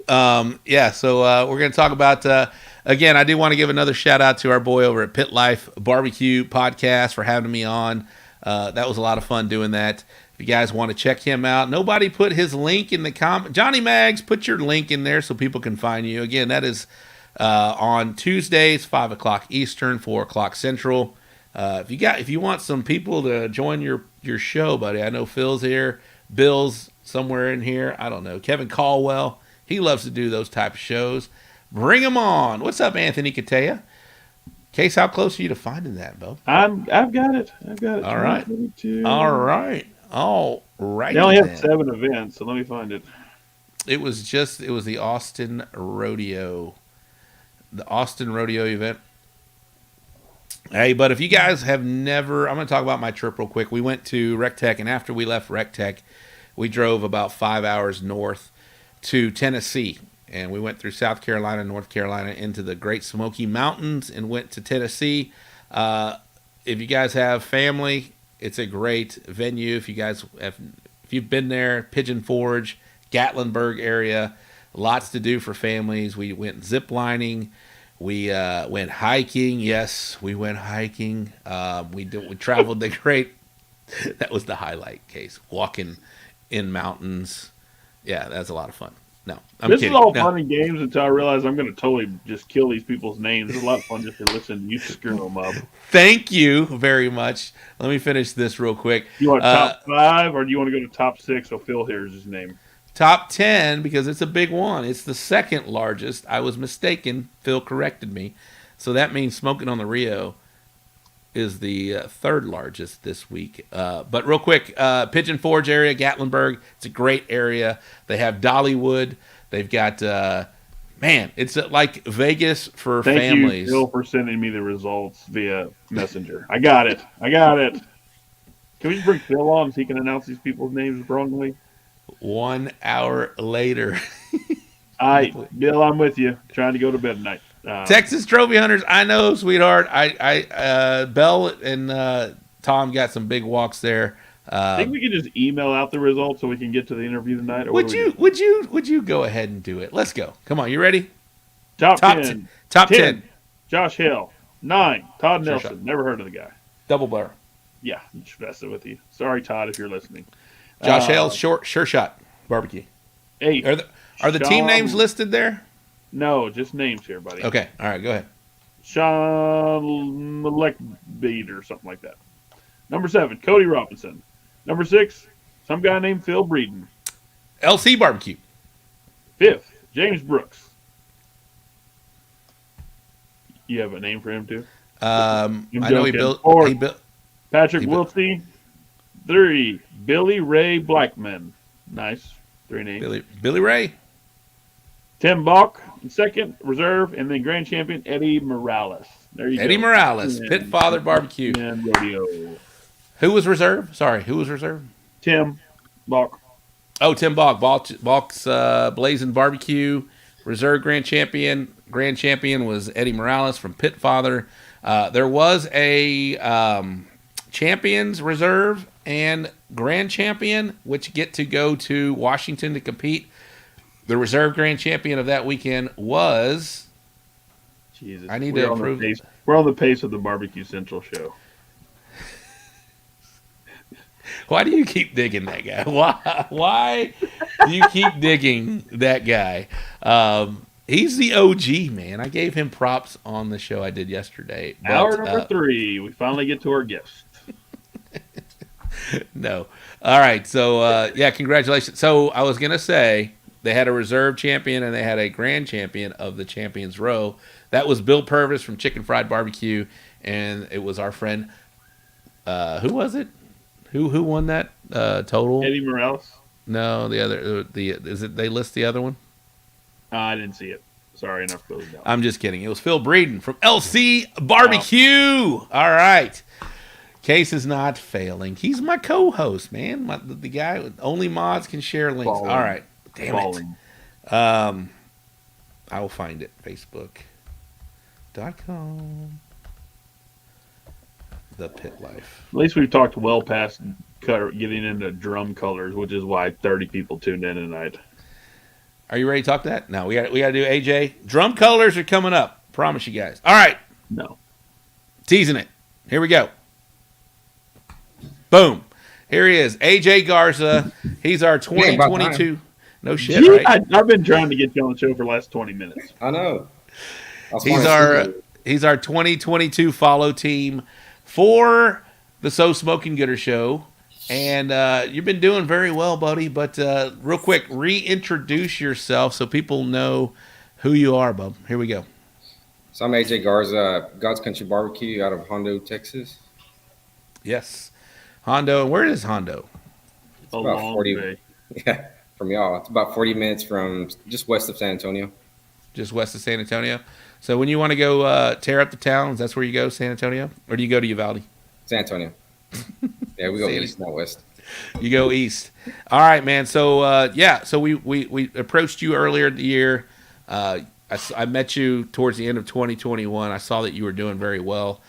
Yeah, so we're going to talk about, again, I do want to give another shout out to our boy over at Pit Life Barbecue Podcast for having me on. That was a lot of fun doing that. If you guys want to check him out, nobody put his link in the comment. Johnny Mags, put your link in there so people can find you. Again, that is on Tuesdays, 5 o'clock Eastern, 4 o'clock Central. If you want some people to join your show, buddy, I know Phil's here, Bill's somewhere in here. I don't know. Kevin Caldwell, he loves to do those type of shows. Bring them on. What's up, Anthony Katea? Case, how close are you to finding that, Bo? I've got it. All right. All right. All right. They only have 7 events, so let me find it. It was the Austin Rodeo. The Austin Rodeo event. Hey, but if you guys have never, I'm going to talk about my trip real quick. We went to Recteq, and after we left Recteq, we drove about 5 hours north to Tennessee. And we went through South Carolina, North Carolina, into the Great Smoky Mountains and went to Tennessee. If you guys have family, it's a great venue. If you've been there, Pigeon Forge, Gatlinburg area, lots to do for families. We went zip lining. We went hiking. Yes, we went hiking. We traveled the great. That was the highlight, Case. Walking in mountains. Yeah, that's a lot of fun. No, I'm kidding. This is all fun and games until I realize I'm going to totally just kill these people's names. It's a lot of fun just to listen to you screw them up. Thank you very much. Let me finish this real quick. You want top 5 or do you want to go to top 6 so Phil hears his name? Top 10 because it's a big one. It's the second largest. I was mistaken. Phil corrected me. So that means Smoking on the Rio is the third largest this week. But real quick, Pigeon Forge area, Gatlinburg, it's a great area. They have Dollywood. They've got, it's like Vegas for families. Thank you, Phil, for sending me the results via Messenger. I got it. Can we just bring Phil on so he can announce these people's names wrongly? 1 hour later. All right, Bill, I'm with you. Trying to go to bed tonight. Texas Trophy Hunters, I know, sweetheart. Bell and Tom got some big walks there. I think we can just email out the results so we can get to the interview tonight. Or would you go ahead and do it? Let's go. Come on, you ready? Top 10. Top 10. Josh Hill. 9. Todd Sure Nelson. shot. Never heard of the guy. Double blur. Yeah, just messing with you. Sorry, Todd, if you're listening. Josh Hale's sure shot barbecue. 8. Are the team names listed there? No, just names here, buddy. Okay. All right, go ahead. Sean Leckbeat or something like that. Number 7, Cody Robinson. Number 6, some guy named Phil Breeden. LC Barbecue. 5th, James Brooks. You have a name for him too? I know he built. 4th, Patrick Wiltsey. 3, Billy Ray Blackman. Nice. 3 names. Billy Ray. Tim Balk, 2nd, reserve, and then grand champion Eddie Morales. There you go. Eddie Morales, Pit Father Barbecue. And rodeo. Who was reserve? Sorry, who was reserve? Tim Balk. Oh, Tim Balk. Balk's Blazing Barbecue, reserve grand champion. Grand champion was Eddie Morales from Pit Father. There was a champions reserve and grand champion, which get to go to Washington to compete. The reserve grand champion of that weekend was. Jesus, I need to approve. We're on the pace of the Barbecue Central show. Why do you keep digging that guy? Why do you keep digging that guy? He's the OG, man. I gave him props on the show I did yesterday. But, hour number 3, we finally get to our guest. No. All right. So, congratulations. So I was going to say they had a reserve champion and they had a grand champion of the Champions Row. That was Bill Purvis from Chicken Fried Barbecue, and it was our friend. Who was it? Who won that total? Eddie Morales? No, the other. Is it? They list the other one. I didn't see it. Sorry, enough closed out. I'm just kidding. It was Phil Breeden from LC Barbecue. Wow. All right. Case is not failing. He's my co-host, man. The guy, only mods can share links. Balling. All right. Damn Balling. it. I will find it. Facebook.com. The Pit Life. At least we've talked well past getting into drum colors, which is why 30 people tuned in tonight. Are you ready to talk that? No, we got to do AJ. Drum colors are coming up. Promise you guys. All right. No. Teasing it. Here we go. Boom. Here he is. AJ Garza. He's our 2022. No shit, Yeah, right? I've been trying to get you on the show for the last 20 minutes. I know. He's our 2022 follow team for the So Smokin Gooder Show. And you've been doing very well, buddy. But real quick, reintroduce yourself so people know who you are, bub. Here we go. So I'm AJ Garza, God's Country Barbecue out of Hondo, Texas. Yes. Hondo. And where is Hondo? A about long 40 way. Yeah, from y'all. It's about 40 minutes from just west of San Antonio. Just west of San Antonio. So when you want to go tear up the towns, that's where you go, San Antonio? Or do you go to Uvalde? San Antonio. Yeah, we go east, not west. You go east. All right, man. So, so we approached you earlier in the year. I met you towards the end of 2021. I saw that you were doing very well.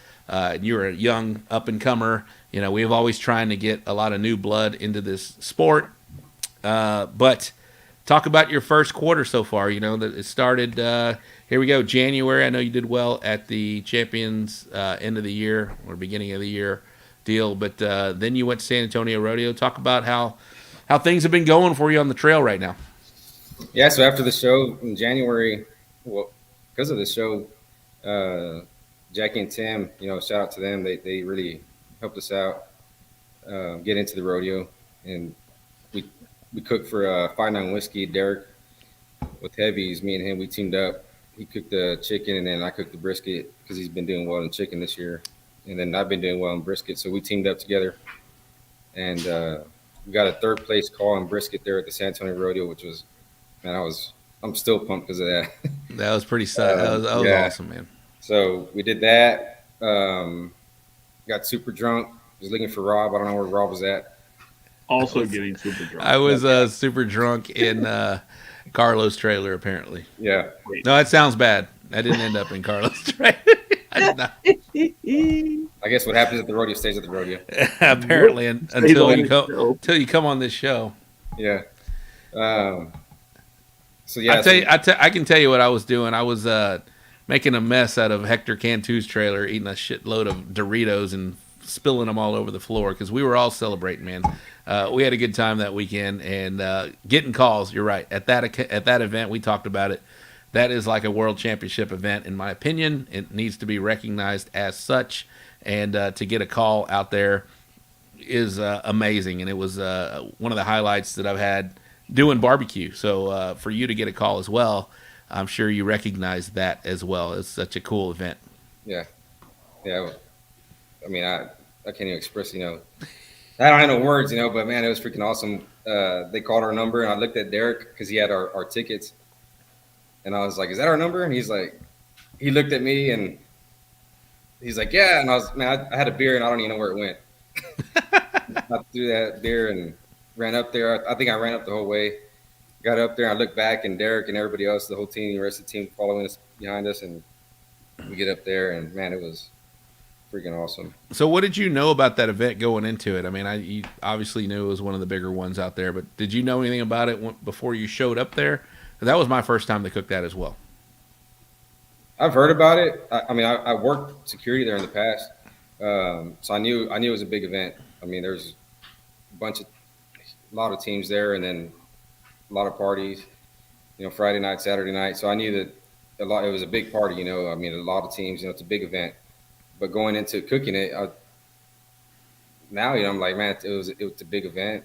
You were a young up-and-comer. You know, we've always trying to get a lot of new blood into this sport. But talk about your first quarter so far. You know, that it started, here we go, January. I know you did well at the Champions end of the year or beginning of the year deal. But then you went to San Antonio Rodeo. Talk about how things have been going for you on the trail right now. Yeah, so after the show in January, well, because of the show, Jackie and Tim, you know, shout out to them. They really helped us out get into the rodeo. And we cooked for 5-9 Whiskey. Derek with heavies, me and him, we teamed up. He cooked the chicken, and then I cooked the brisket because he's been doing well in chicken this year. And then I've been doing well in brisket. So we teamed up together. And we got a third place call in brisket there at the San Antonio Rodeo, which was, man, I'm still pumped because of that. That was pretty sad. That was awesome, man. So we did that. Got super drunk. Was looking for Rob. I don't know where Rob was at. Also getting super drunk. I was super drunk in Carlos' trailer, apparently. Yeah. No, that sounds bad. I didn't end up in Carlos' trailer. I did not. I guess what happens at the rodeo stays at the rodeo. Apparently, until you come on this show. Yeah. So yeah. I can tell you what I was doing. I was making a mess out of Hector Cantu's trailer, eating a shitload of Doritos and spilling them all over the floor because we were all celebrating, man. We had a good time that weekend and getting calls. You're right. At that event, we talked about it. That is like a world championship event, in my opinion. It needs to be recognized as such, and to get a call out there is amazing. And it was one of the highlights that I've had doing barbecue. So for you to get a call as well, I'm sure you recognize that as well. It's such a cool event. Yeah. Yeah. I mean, I can't even express, you know, I don't have no words, you know, but man, it was freaking awesome. They called our number and I looked at Derek because he had our tickets. And I was like, is that our number? And he's like, he looked at me and he's like, yeah. And I was, man, I had a beer and I don't even know where it went. I threw that beer and ran up there. I think I ran up the whole way. Got up there. I looked back and Derek and everybody else, the whole team, the rest of the team following us behind us. And we get up there and man, it was freaking awesome. So what did you know about that event going into it? I mean, you obviously knew it was one of the bigger ones out there, but did you know anything about it before you showed up there? That was my first time to cook that as well. I've heard about it. I mean, I worked security there in the past, so I knew it was a big event. I mean, there's a lot of teams there, and then a lot of parties. You know, Friday night, Saturday night. So I knew that it was a big party. You know, I mean, a lot of teams. You know, it's a big event. But going into cooking it, now you know, I'm like, man, it was a big event.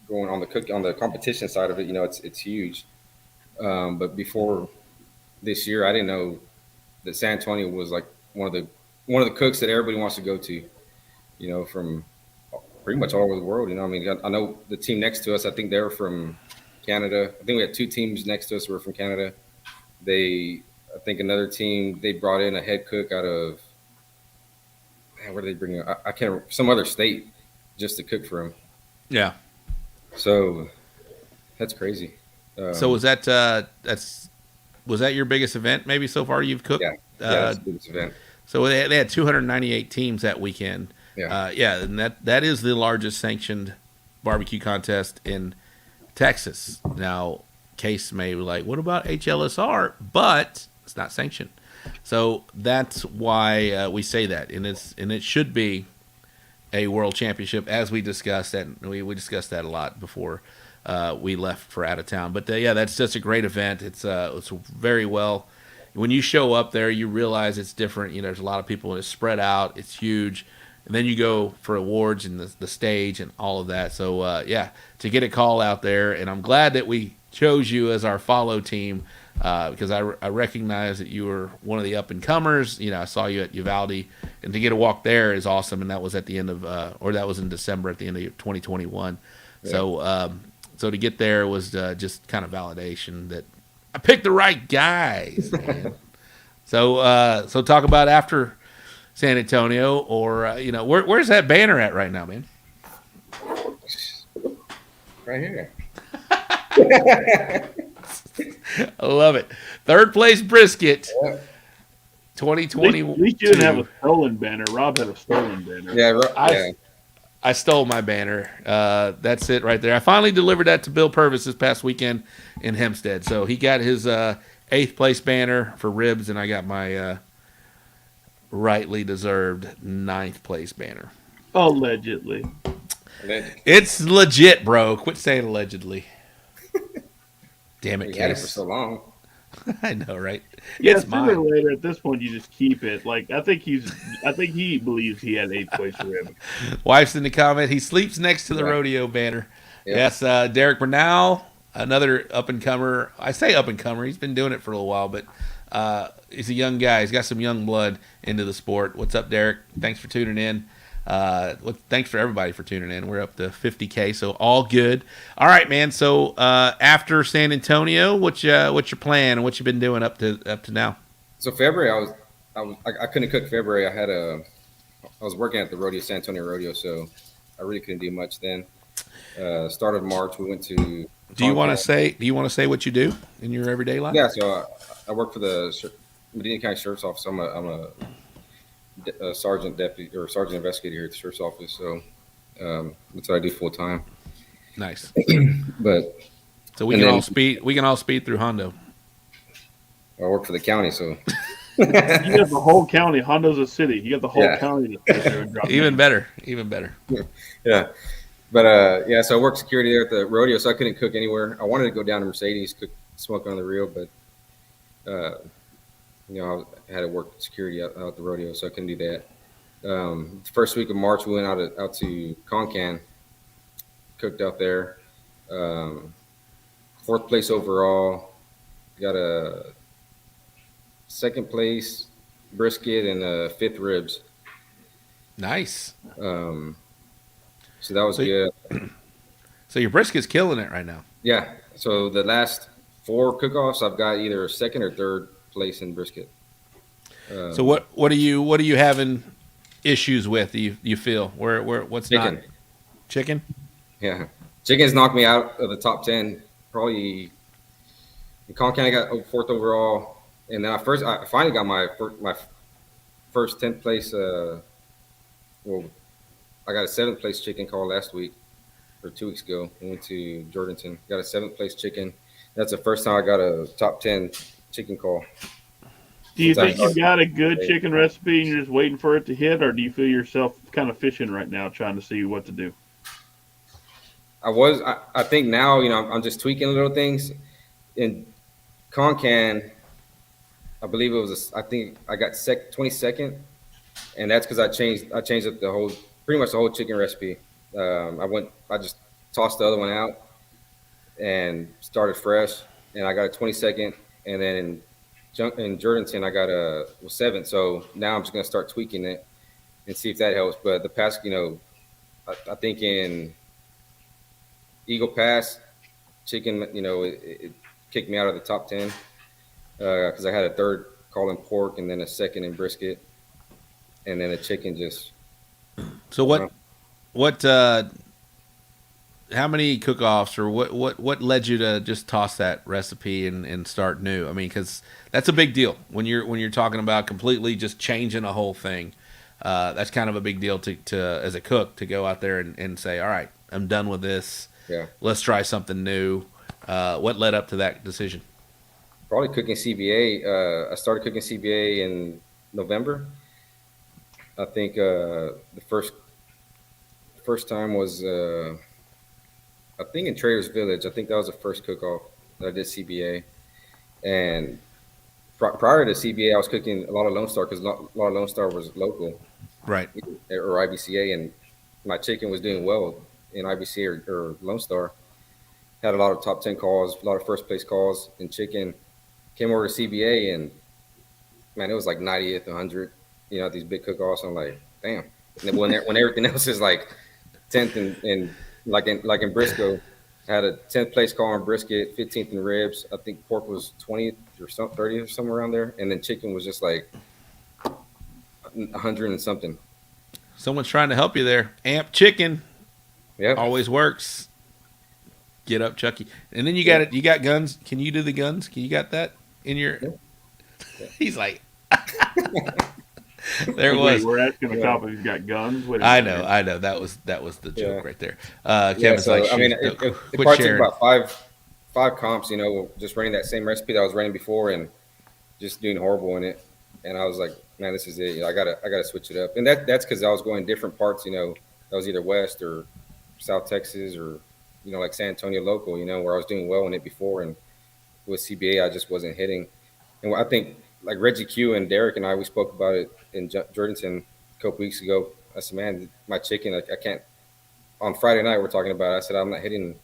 Going on the competition side of it, you know, it's huge. But before this year, I didn't know that San Antonio was like one of the cooks that everybody wants to go to, you know, from pretty much all over the world. You know, I mean, I know the team next to us, I think they're from Canada. I think we had two teams next to us who were from Canada. I think another team, they brought in a head cook out of, man, where did they bring him? I can't remember, some other state just to cook for him. Yeah. So that's crazy. So was that's was that your biggest event maybe so far you've cooked? Yeah, that's the biggest event. So they had 298 teams that weekend. Yeah. And that is the largest sanctioned barbecue contest in Texas. Now, Case may be like, what about HLSR? But it's not sanctioned. So that's why we say that, and it should be a world championship, as we discussed that. We discussed that a lot before we left for out of town. But that's just a great event. It's very well. When you show up there, you realize it's different. There's a lot of people. It's spread out. It's huge. And then you go for awards and the stage and all of that. So, to get a call out there. And I'm glad that we chose you as our follow team because I recognize that you were one of the up-and-comers. I saw you at Uvalde. And to get a walk there is awesome. And that was at the end of that was in December at the end of 2021. Yeah. So to get there was just kind of validation that I picked the right guys. Man. So talk about after San Antonio, or where's that banner at right now, man? Right here. I love it. Third place brisket. Yeah. 2020. At least you didn't have a stolen banner. Rob had a stolen banner. Yeah, I stole my banner. That's it right there. I finally delivered that to Bill Purvis this past weekend in Hempstead. So he got his 8th place banner for ribs, and I got my rightly deserved 9th place banner. Allegedly. It's legit, bro. Quit saying allegedly. Damn it, You Case. had it for so long. I know, right? Yeah, It's sooner or mine. later, at this point, you just keep it. Like I think he believes he had 8th place rib. Wife's in the comment. He sleeps next to the rodeo banner. Yeah. Yes, Derek Bernal, another up-and-comer. I say up-and-comer. He's been doing it for a little while, but he's a young guy. He's got some young blood into the sport. What's up, Derek? Thanks for tuning in. Thanks for everybody for tuning in. We're up to 50K, so all good. All right, man. So after San Antonio, what's your plan and what you been doing up to now? So February, I couldn't cook February. I was working at the rodeo, San Antonio Rodeo, so I really couldn't do much then. Start of March, we went to. Do you want to say what you do in your everyday life? Yeah, so I work for the Medina County Sheriff's Office. I'm a sergeant deputy or sergeant investigator here at the Sheriff's Office. So that's what I do full time. Nice. But so we can all speed through Hondo. I work for the county, so. You got the whole county. Hondo's a city. You got the whole county. Even better. Yeah. But so I worked security there at the rodeo, so I couldn't cook anywhere. I wanted to go down to Mercedes, smoke on the reel, but I had to work security out at the rodeo, so I couldn't do that. The first week of March, we went out to Concan, cooked out there. 4th place overall. Got a 2nd place brisket and 5th ribs. Nice. So that was good. So your brisket's killing it right now. Yeah. So the last 4 cook-offs, I've got either 2nd or 3rd place in brisket. So what are you having issues with? You feel what's chicken. Not chicken? Yeah, chicken's knocked me out of the top 10. Probably in Concan I got 4th overall, and then I finally got my first 10th place. I got a 7th place chicken call last week or 2 weeks ago. I went to Jordanton, got a 7th place chicken. That's the first time I got a top 10 chicken call. Do you think you got a good chicken recipe and you're just waiting for it to hit, or do you feel yourself kind of fishing right now, trying to see what to do? I think now, I'm just tweaking little things. In Concan, I believe I think I got 22nd, and that's because I changed up pretty much the whole chicken recipe. I just tossed the other one out and started fresh, and I got a 22nd, and then in Jordanton I got a 7th. So now I'm just gonna start tweaking it and see if that helps. But the past, I think in Eagle Pass, chicken, it kicked me out of the top 10 because I had a 3rd call in pork and then a 2nd in brisket, and then the chicken just. So what cook-offs, or what led you to just toss that recipe and start new? I mean, because that's a big deal when you're talking about completely just changing a whole thing. That's kind of a big deal to as a cook to go out there and say, all right, I'm done with this. Yeah. Let's try something new. What led up to that decision? Probably cooking CBA. I started cooking CBA in November. I think the first time was I think in Trader's Village. I think that was the first cook-off that I did CBA. And prior to CBA, I was cooking a lot of Lone Star because a lot of Lone Star was local, Right. or IBCA, and my chicken was doing well in IBCA or Lone Star. Had a lot of top 10 calls, a lot of first place calls in chicken. Came over to CBA, and man, it was like 90th, 100. You know, these big cook-offs. I'm like, damn. And when everything else is like 10th and like in Briscoe, I had a 10th place call on brisket, 15th in ribs. I think pork was 20th or 30th or somewhere around there, and then chicken was just like 100 and something. Someone's trying to help you there. Amp Chicken. Yeah, Always works. Get up, Chucky. And then you got it. You got guns. Can you do the guns? Can you got that in your? Yeah. He's like, there it was. We're asking the cop if he's got guns. Wait a I minute. know. That was the joke right there. Yeah, Kevin's so like, I mean, shoot, it quit probably took sharing. about five comps, you know, just running that same recipe that I was running before and just doing horrible in it. And I was like, man, this is it. You know, I gotta switch it up. And that's because I was going different parts. You know, that was either West or South Texas or like San Antonio local. You know, where I was doing well in it before, and with CBA I just wasn't hitting. And I think like Reggie Q and Derek and we spoke about it in Jordanton a couple weeks ago. I said, man, my chicken, I can't. On Friday night we're talking about it. I said, I'm not hitting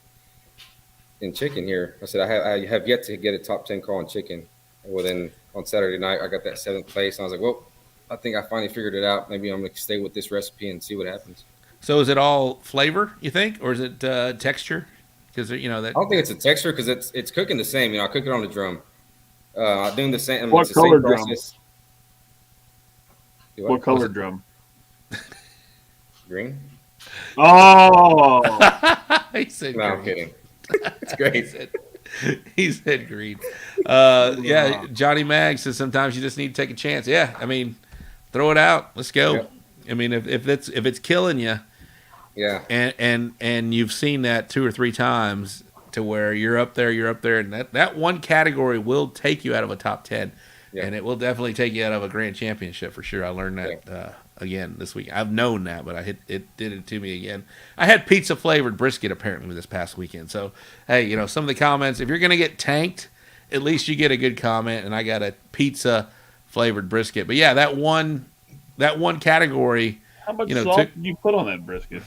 in chicken here. I said, I have yet to get a top 10 call in chicken. Well, then on Saturday night I got that 7th place, and I was like, well, I think I finally figured it out. Maybe I'm gonna stay with this recipe and see what happens. So is it all flavor, you think, or is it texture? Because that. I don't think it's a texture because it's cooking the same. You know, I cook it on the drum. I'm doing the same. What it's the color same drum? process. What color drum? Green. Oh, He said No, I'm green. kidding. It's great. He said green. Yeah, Johnny Mag says sometimes you just need to take a chance. Yeah, I mean, throw it out. Let's go. Yep. I mean, if it's killing you, Yeah. and you've seen that 2 or 3 times to where you're up there, and that one category will take you out of a top 10, Yeah. and it will definitely take you out of a grand championship for sure. I learned that again this week. I've known that, but it did it to me again. I had pizza flavored brisket apparently this past weekend. So hey, some of the comments, if you're gonna get tanked, at least you get a good comment. And I got a pizza flavored brisket. But yeah, that one category. how much You know, salt took- did you put on that brisket?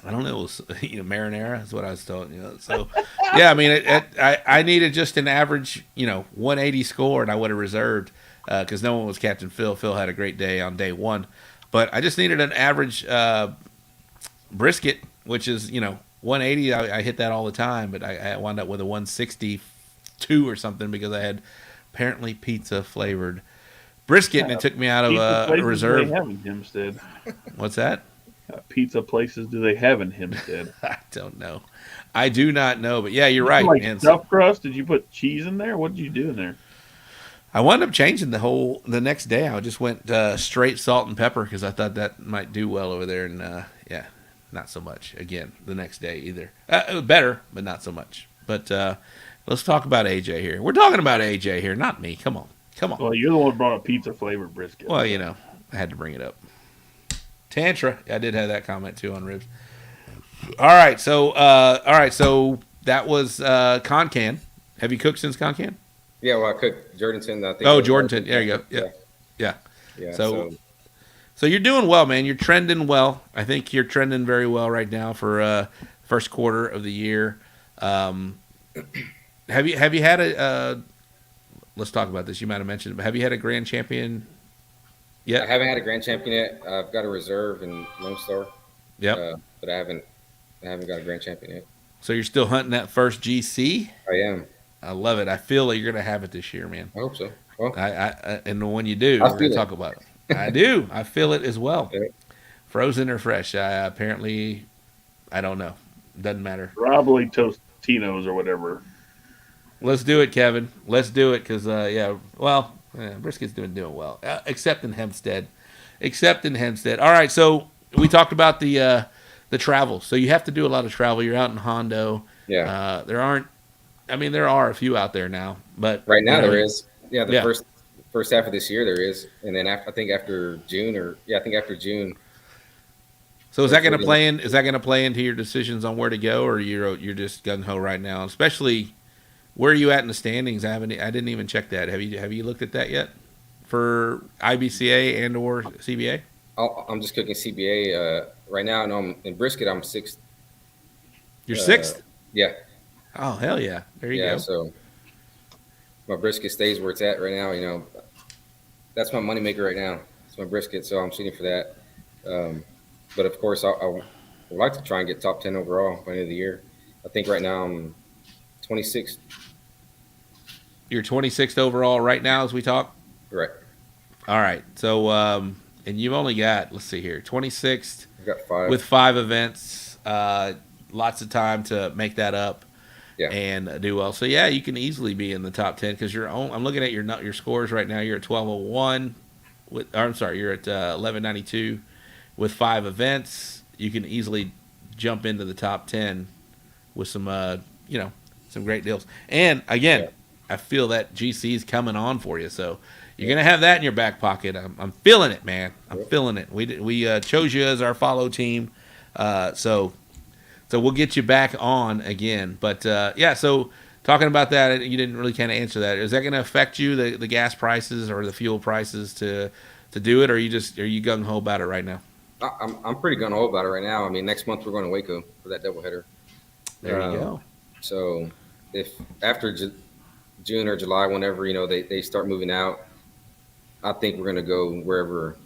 I don't know. It was marinara is what I was told. So yeah, I mean, I needed just an average 180 score, and I would have reserved because no one was Captain Phil. Phil had a great day on day 1, but I just needed an average brisket, which is 180. I hit that all the time, but I wound up with a 162 or something because I had apparently pizza flavored brisket, and it took me out of Pizza places reserve. do they have in Hempstead? What's that? Pizza places do they have in Hempstead? I don't know. I do not know, but yeah, you're right, Like man. stuffed crust? Did you put cheese in there? What did you do in there? I wound up changing the next day. I just went straight salt and pepper because I thought that might do well over there, and yeah, not so much. Again, the next day either. It was better, but not so much. But let's talk about AJ here. We're talking about AJ here, not me. Come on. Well, you're the one who brought a pizza flavored brisket. Well, I had to bring it up. Tantra, I did have that comment too on ribs. All right, so that was Concan. Have you cooked since Concan? Yeah. Well, I cooked Jordanton. I think. Oh, Jordanton. There you go. Yeah. Yeah. So you're doing well, man. You're trending well. I think you're trending very well right now for first quarter of the year. Have you had a? Let's talk about this. You might have mentioned it, but have you had a grand champion yet? I haven't had a grand champion yet. I've got a reserve in Lone Star. Yep. But I haven't got a grand champion yet. So you're still hunting that first GC? I am. I love it. I feel like you're going to have it this year, man. I hope so. Well, I and when you do, I we're going feel to it. talk about it. I do. I feel it as well. Yeah. Frozen or fresh? Apparently, I don't know. Doesn't matter. Probably Tostinos or whatever. Let's do it, Kevin. Let's do it because, Brisket's doing well, except in Hempstead. All right, so we talked about the travel. So you have to do a lot of travel. You're out in Hondo. Yeah. There are a few out there now, but Right now there is. Yeah, Yeah. first half of this year there is, and then I think after June after June. So is that going to play in? Is that going to play into your decisions on where to go, or you're just gung ho right now? Especially, where are you at in the standings? I didn't even check that. Have you looked at that yet for IBCA and or CBA? I'm just cooking CBA right now. I know I'm in brisket. I'm sixth. You're sixth. Yeah. Oh hell yeah! There you go. So my brisket stays where it's at right now. You know, that's my moneymaker right now. It's my brisket, so I'm shooting for that. But of course, I would like to try and get top 10 overall by the end of the year. I think right now I'm 26th. You're 26th overall right now as we talk. Right. All right. So and you've only got, let's see here, 26th. I've got 5 with 5 events. Lots of time to make that up. Yeah. And do well. So yeah, you can easily be in the top 10 because I'm looking at your scores right now. You're at 1201. You're at 1192 with 5 events. You can easily jump into the top 10 with some some great deals. And again, I feel that GC is coming on for you, so you're gonna have that in your back pocket. I'm feeling it, man. I'm feeling it. We chose you as our follow team, so we'll get you back on again. But so talking about that, you didn't really kind of answer that. Is that going to affect you, the gas prices or the fuel prices to do it, or are you gung ho about it right now? I'm pretty gung ho about it right now. I mean, next month we're going to Waco for that doubleheader. There you go. So if after June or July, whenever they start moving out, I think we're going to go wherever,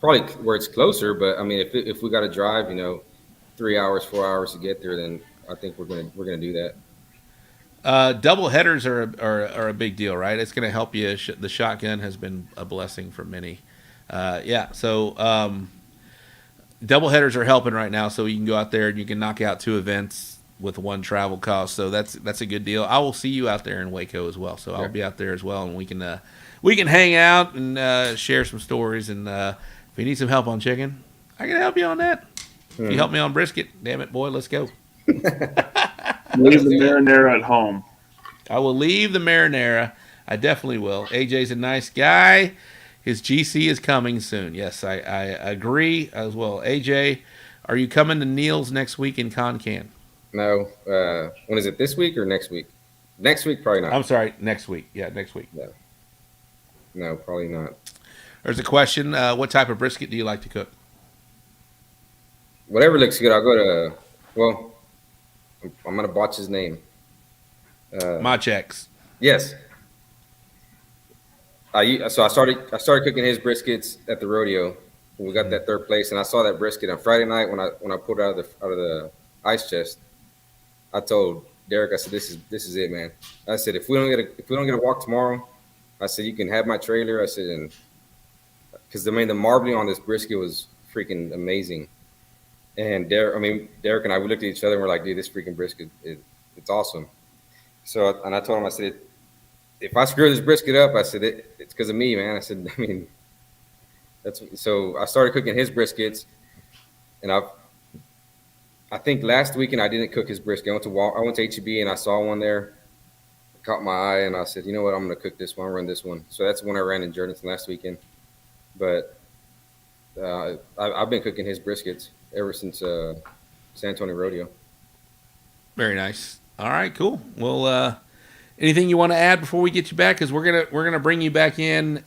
probably where it's closer. But I mean, if we got to drive, 3 hours, 4 hours to get there, then I think we're gonna do that. Double headers are a big deal, right? It's going to help you. The shotgun has been a blessing for many. So double headers are helping right now, so you can go out there and you can knock out 2 events with 1 travel cost. So that's a good deal. I will see you out there in Waco as well. So I'll be out there as well, and we can hang out and share some stories. And if you need some help on chicken, I can help you on that. If you help me on brisket, damn it, boy, let's go. Leave the marinara at home. I will leave the marinara. I definitely will. AJ's a nice guy. His GC is coming soon. Yes, I agree as well. AJ, are you coming to Neil's next week in Concan? No. When is it, this week or next week? Next week, probably not. I'm sorry, next week. Yeah, next week. No, probably not. There's a question. What type of brisket do you like to cook? Whatever looks good. I'll go to, well, I'm going to botch his name. Machex. Yes. So I started cooking his briskets at the rodeo. We got that 3rd place, and I saw that brisket on Friday night when I pulled it out of the ice chest. I told Derek, I said, this is it, man. I said, if we don't get a walk tomorrow, I said, you can have my trailer. I said, and because the marbling on this brisket was freaking amazing. And Derek and I, we looked at each other and we're like, dude, this freaking brisket, it's awesome. So, and I told him, I said, if I screw this brisket up, I said, it's because of me, man. I said, so I started cooking his briskets, and I think last weekend I didn't cook his brisket. I went to HEB and I saw one there, it caught my eye, and I said, you know what, I'm going to cook this one, run this one. So that's the one I ran in Jordanton last weekend. But I've been cooking his briskets ever since San Antonio Rodeo. Very nice. All right, cool. Well, anything you want to add before we get you back? Because we're gonna bring you back in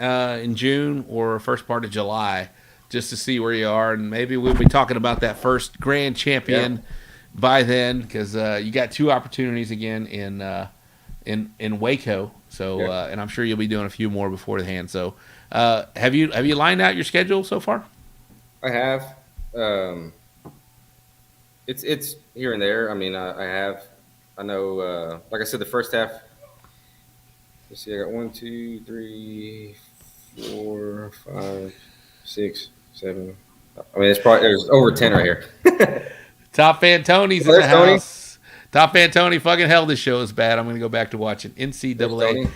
June or first part of July just to see where you are, and maybe we'll be talking about that first grand champion by then. Because you got 2 opportunities again in Waco. So and I'm sure you'll be doing a few more beforehand. So have you lined out your schedule so far? I have. It's here and there. I mean, I have. I know, like I said, the first half. Let's see, I got 1, 2, 3, 4, 5, 6, 7. I mean, there's over 10 right here. Top Fan Tony's in There's the Tony. house. Top Fan Tony, fucking hell, this show is bad. I'm going to go back to watching There's NCAA Tony.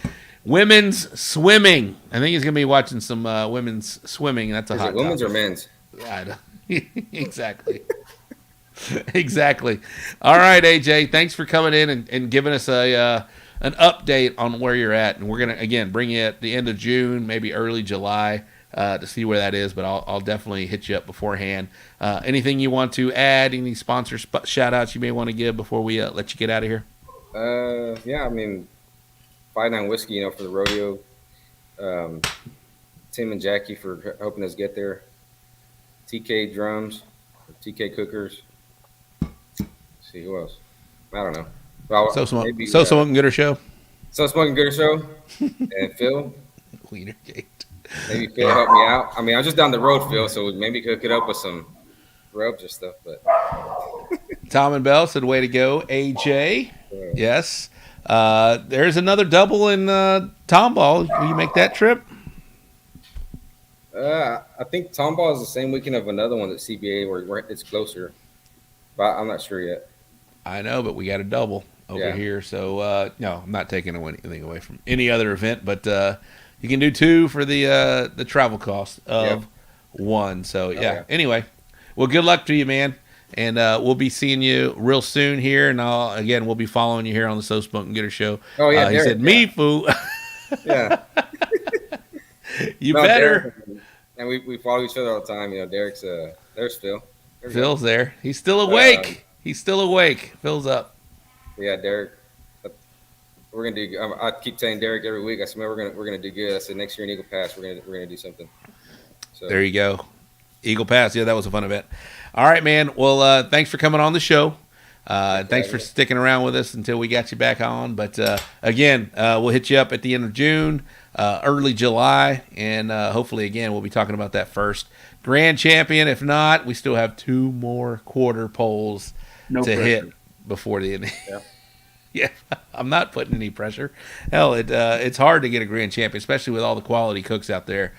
women's swimming. I think he's going to be watching some women's swimming. That's a Is hot it women's topic. or men's? I don't- exactly. Exactly. All right, AJ, thanks for coming in and giving us an update on where you're at. And we're going to, again, bring you at the end of June, maybe early July, to see where that is. But I'll definitely hit you up beforehand. Anything you want to add, any sponsor shout-outs you may want to give before we let you get out of here? Yeah, I mean, 5-9 Whiskey, for the rodeo. Tim and Jackie for helping us get there. TK Drums, TK Cookers. Let's see who else? I don't know. Well, So maybe, Smokin Gooder Show. So Smokin Gooder Show, and Phil. Leadergate. Maybe Phil helped me out. I mean, I'm just down the road, Phil, so maybe hook it up with some rubs or stuff. But Tom and Bell said, "Way to go, AJ." Yes. There's another double in Tomball. Will you make that trip? I think Tomball is the same weekend of another one at CBA where it's closer, but I'm not sure yet. I know, but we got a double over Yeah. here. So, no, I'm not taking anything away from any other event, but you can do 2 for the travel cost of 1. So, yeah. Anyway, well, good luck to you, man. And we'll be seeing you real soon here. And we'll be following you here on the So Smokin Gooder Show. Oh, yeah. He Derek, said, me, fool. Yeah. You No, better. Derek, and we follow each other all the time. Derek's there's Phil. Phil's there. He's still awake. He's still awake. Phil's up. Yeah, Derek. We're gonna do. I keep telling Derek every week. I said, man, we're gonna do good. I said next year in Eagle Pass, we're gonna do something. So There you go. Eagle Pass. Yeah, that was a fun event. All right, man. Well, thanks for coming on the show. Thanks for sticking around with us until we got you back on. But again, we'll hit you up at the end of June, early July, and hopefully, again, we'll be talking about that first grand champion. If not, we still have 2 more quarter poles to hit before the end. Yeah. Yeah, I'm not putting any pressure. Hell, it's hard to get a grand champion, especially with all the quality cooks out there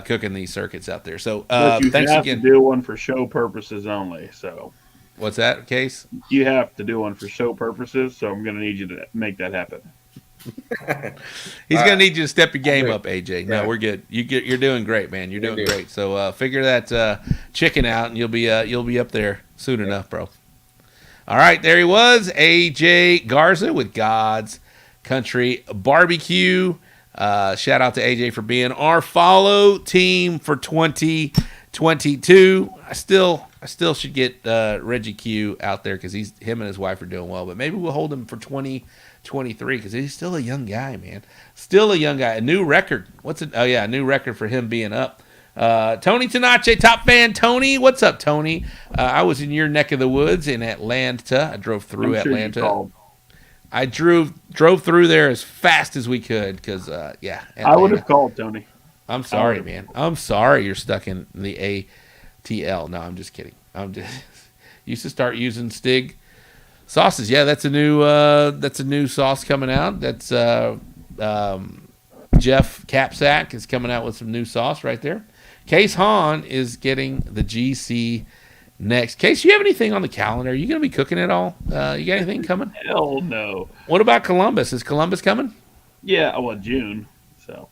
cooking these circuits out there. So But you thanks have again. to do one for show Purposes only. So What's that, Case? you have to do one for show purposes. So I'm going to need you to make that happen. He's gonna need you to step your game good. up, AJ. No, Yeah. we're good. You're doing great, man. You're doing great. So figure that chicken out, and you'll be up there soon enough, bro. All right, there he was, AJ Garza with God's Country Barbecue. Shout out to AJ for being our follow team for 2022. I still should get Reggie Q out there because him and his wife are doing well, but maybe we'll hold him for 2023 because he's still a young guy, man. Still a young guy. A new record. A new record for him being up. Tony Tanache, Top Fan Tony. What's up, Tony? I was in your neck of the woods in Atlanta. I drove through I'm sure you Atlanta. called. I drove through there as fast as we could because, I would Atlanta. have called Tony. I'm sorry, man. I'm sorry you're stuck in the ATL. No, I'm just kidding. I'm just used to start using Stig sauces. Yeah, that's a new sauce coming out. That's Jeff Capsack is coming out with some new sauce right there. Case Hahn is getting the GC next. Case, you have anything on the calendar? Are you going to be cooking at all? You got anything coming? Hell no. What about Columbus? Is Columbus coming? Yeah, well, June. So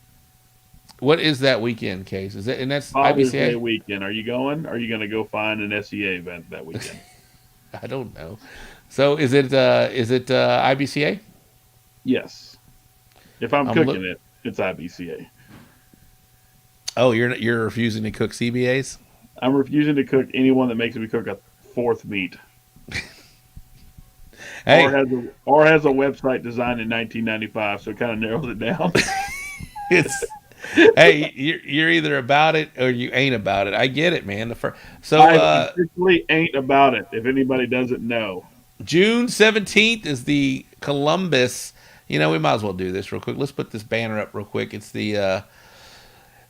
What is that weekend, Case? Is it, and that's Father's Day IBCA? weekend. Are you going? Are you going to go find an SEA event that weekend? I don't know. So is it IBCA? Yes. If I'm I'm cooking it, it's IBCA. Oh, you're refusing to cook CBAs? I'm refusing to cook anyone that makes me cook a 4th meat. Hey, Or has a website designed in 1995, so it kind of narrows it down. hey, you're either about it or you ain't about it. I get it, man. I officially ain't about it, if anybody doesn't know. June 17th is the Columbus. We might as well do this real quick. Let's put this banner up real quick. It's the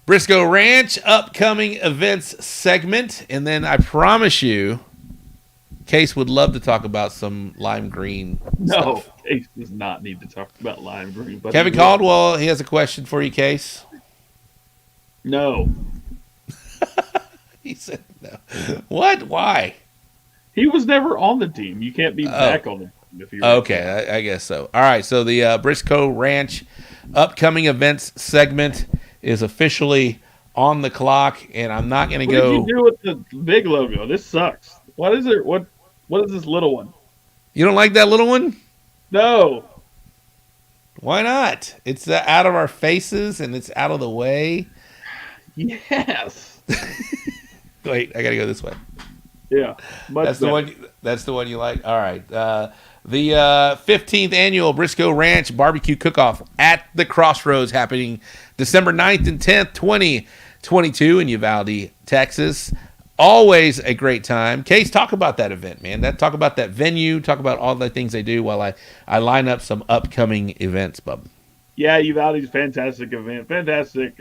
Briscoe Ranch upcoming events segment. And then I promise you, Case would love to talk about some lime green No, stuff. Case does not need to talk about lime green. But Kevin he will. Caldwell, he has a question for you, Case. No. He said no. What? Why? He was never on the team. You can't be back on the team if you're Okay, I guess so. All right, so the Briscoe Ranch upcoming events segment is officially on the clock, and I'm not going to go. What did you do with the big logo? This sucks. What is it? What is this little one? You don't like that little one? No. Why not? It's out of our faces, and it's out of the way. Yes. Wait, I got to go this way. Yeah. That's the one. That's the one you like. All right. The 15th annual Briscoe Ranch Barbecue Cook-Off at the Crossroads happening December 9th and 10th, 2022 in Uvalde, Texas. Always a great time. Case, talk about that event, man. Talk about that venue. Talk about all the things they do while I line up some upcoming events, bub. Yeah, Uvalde's a fantastic event. Fantastic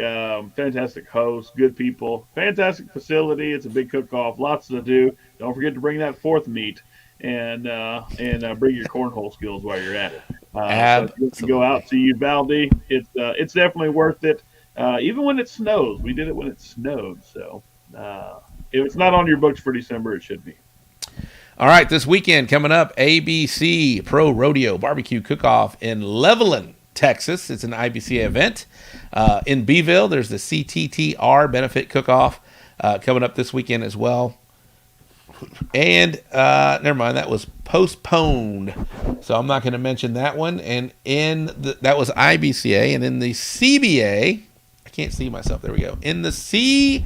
host, good people, fantastic facility. It's a big cook-off, lots to do. Don't forget to bring that fourth meat and bring your cornhole skills while you're at it. So if you go out to Uvalde, it's definitely worth it. Even when it snows, we did it when it snowed. So if it's not on your books for December, it should be. All right, this weekend coming up, ABC Pro Rodeo Barbecue Cook-Off in Levelland, Texas. It's an IBCA event. In Beeville, there's the CTTR Benefit Cook-Off coming up this weekend as well. And never mind, that was postponed, so I'm not going to mention that one. And that was IBCA, and in the CBA, I can't see myself. There we go. In the CBA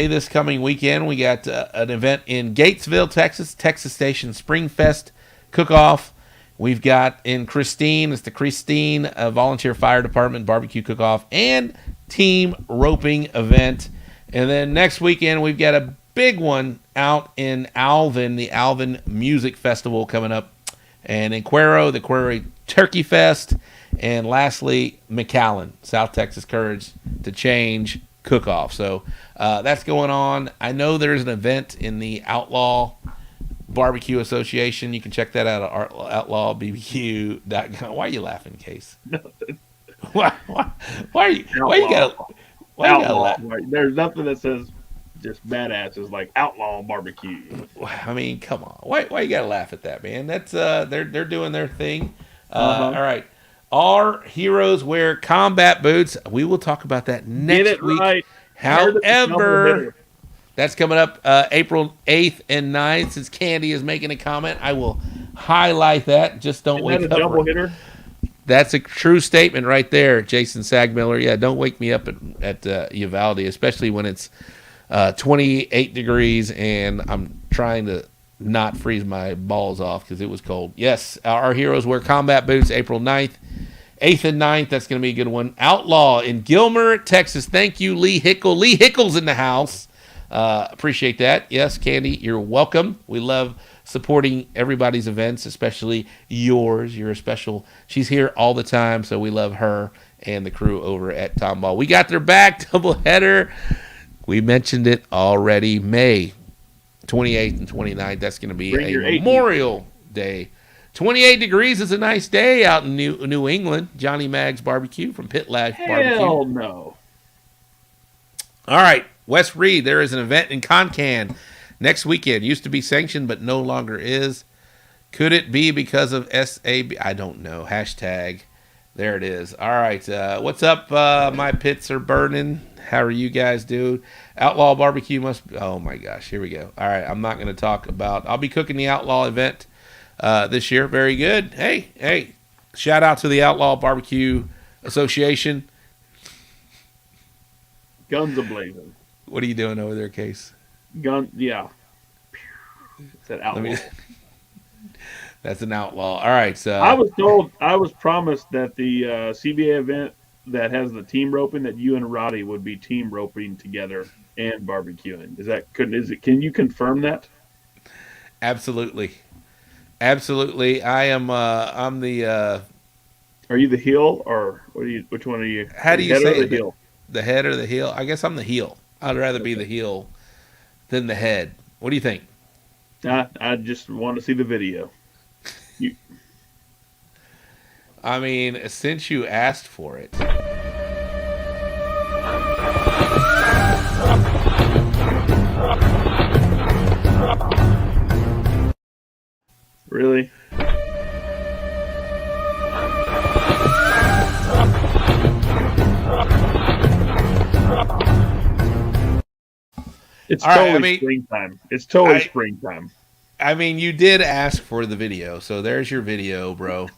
this coming weekend, we got an event in Gatesville, Texas, Texas Station Springfest Cook-Off. We've got in Christine, it's the Christine Volunteer Fire Department Barbecue Cook-Off and Team Roping event. And then next weekend, we've got a big one out in Alvin, the Alvin Music Festival coming up. And in Cuero, the Cuero Turkey Fest. And lastly, McAllen, South Texas Courage to Change Cook-Off. So that's going on. I know there's an event in the Outlaw Barbecue Association. You can check that out at outlawbbq.com. Why are you laughing, Case? Why you gotta laugh? There's nothing that says just badasses like outlaw barbecue. I mean, come on. Why you gotta laugh at that, man? That's they're doing their thing. All right. Our heroes wear combat boots. We will talk about that next week. Right. However, that's coming up April 8th and 9th. Since Candy is making a comment, I will highlight that. Just don't wake up. Double hitter? That's a true statement right there, Jason Sagmiller. Yeah, don't wake me up at Uvalde, especially when it's 28 degrees and I'm trying to not freeze my balls off because it was cold. Yes, our heroes wear combat boots April 9th. 8th and 9th, that's going to be a good one. Outlaw in Gilmer, Texas. Thank you, Lee Hickle. Lee Hickle's in the house. Appreciate that. Yes, Candy, you're welcome. We love supporting everybody's events, especially yours. You're a special. She's here all the time, so we love her and the crew over at Tom Ball. We got their back doubleheader. We mentioned it already. May 28th and 29th. That's going to be a Memorial Day. 28 degrees is a nice day out in New England. Johnny Mag's Barbecue from Pit Lash Barbecue. Hell no. All right, West Reed, there is an event in Concan next weekend. Used to be sanctioned, but no longer is. Could it be because of SAB? I don't know. Hashtag. There it is. All right. What's up? My pits are burning. How are you guys doing? Outlaw Barbecue must be. Oh, my gosh. Here we go. All right. I'm not going to talk about. I'll be cooking the Outlaw event this year. Very good. Hey. Shout out to the Outlaw Barbecue Association. Guns a-blazing. What are you doing over there, Case? Yeah. Said outlaw. That's an outlaw. All right. So I was promised that the CBA event that has the team roping, that you and Roddy would be team roping together and barbecuing. Can you confirm that? Absolutely. I am. I'm the. Are you the heel or what are you? Which one are you? How do you say it? Heel? The head or the heel? I guess I'm the heel. I'd rather be the heel than the head. What do you think? I just want to see the video. I mean, since you asked for it. Really? It's All right, totally I mean, springtime. It's totally springtime. I mean, you did ask for the video, so there's your video, bro.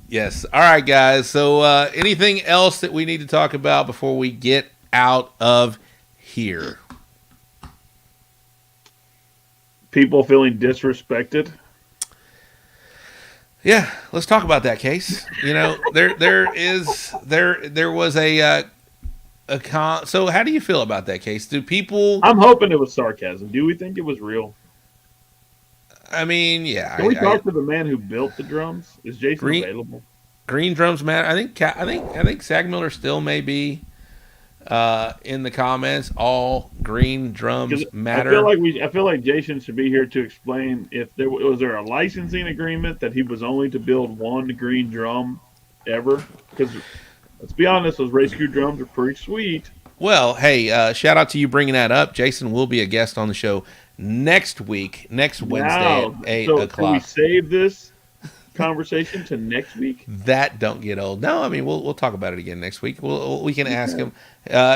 Yes. All right, guys. So anything else that we need to talk about before we get out of here? People feeling disrespected. Yeah, let's talk about that case. You know, there was a so how do you feel about that case? Do people? I'm hoping it was sarcasm. Do we think it was real? I mean, yeah. Can we talk to the man who built the drums? Is Jason available? Green drums matter. I think Zach Miller still may be in the comments. All green drums matter. I feel like Jason should be here to explain if there was a licensing agreement that he was only to build one green drum ever. Because let's be honest, those race crew drums are pretty sweet. Well, hey, shout out to you bringing that up. Jason will be a guest on the show next Wednesday at 8 o'clock. Can we save this conversation to next week? That don't get old. No, I mean we'll talk about it again next week. We can ask him.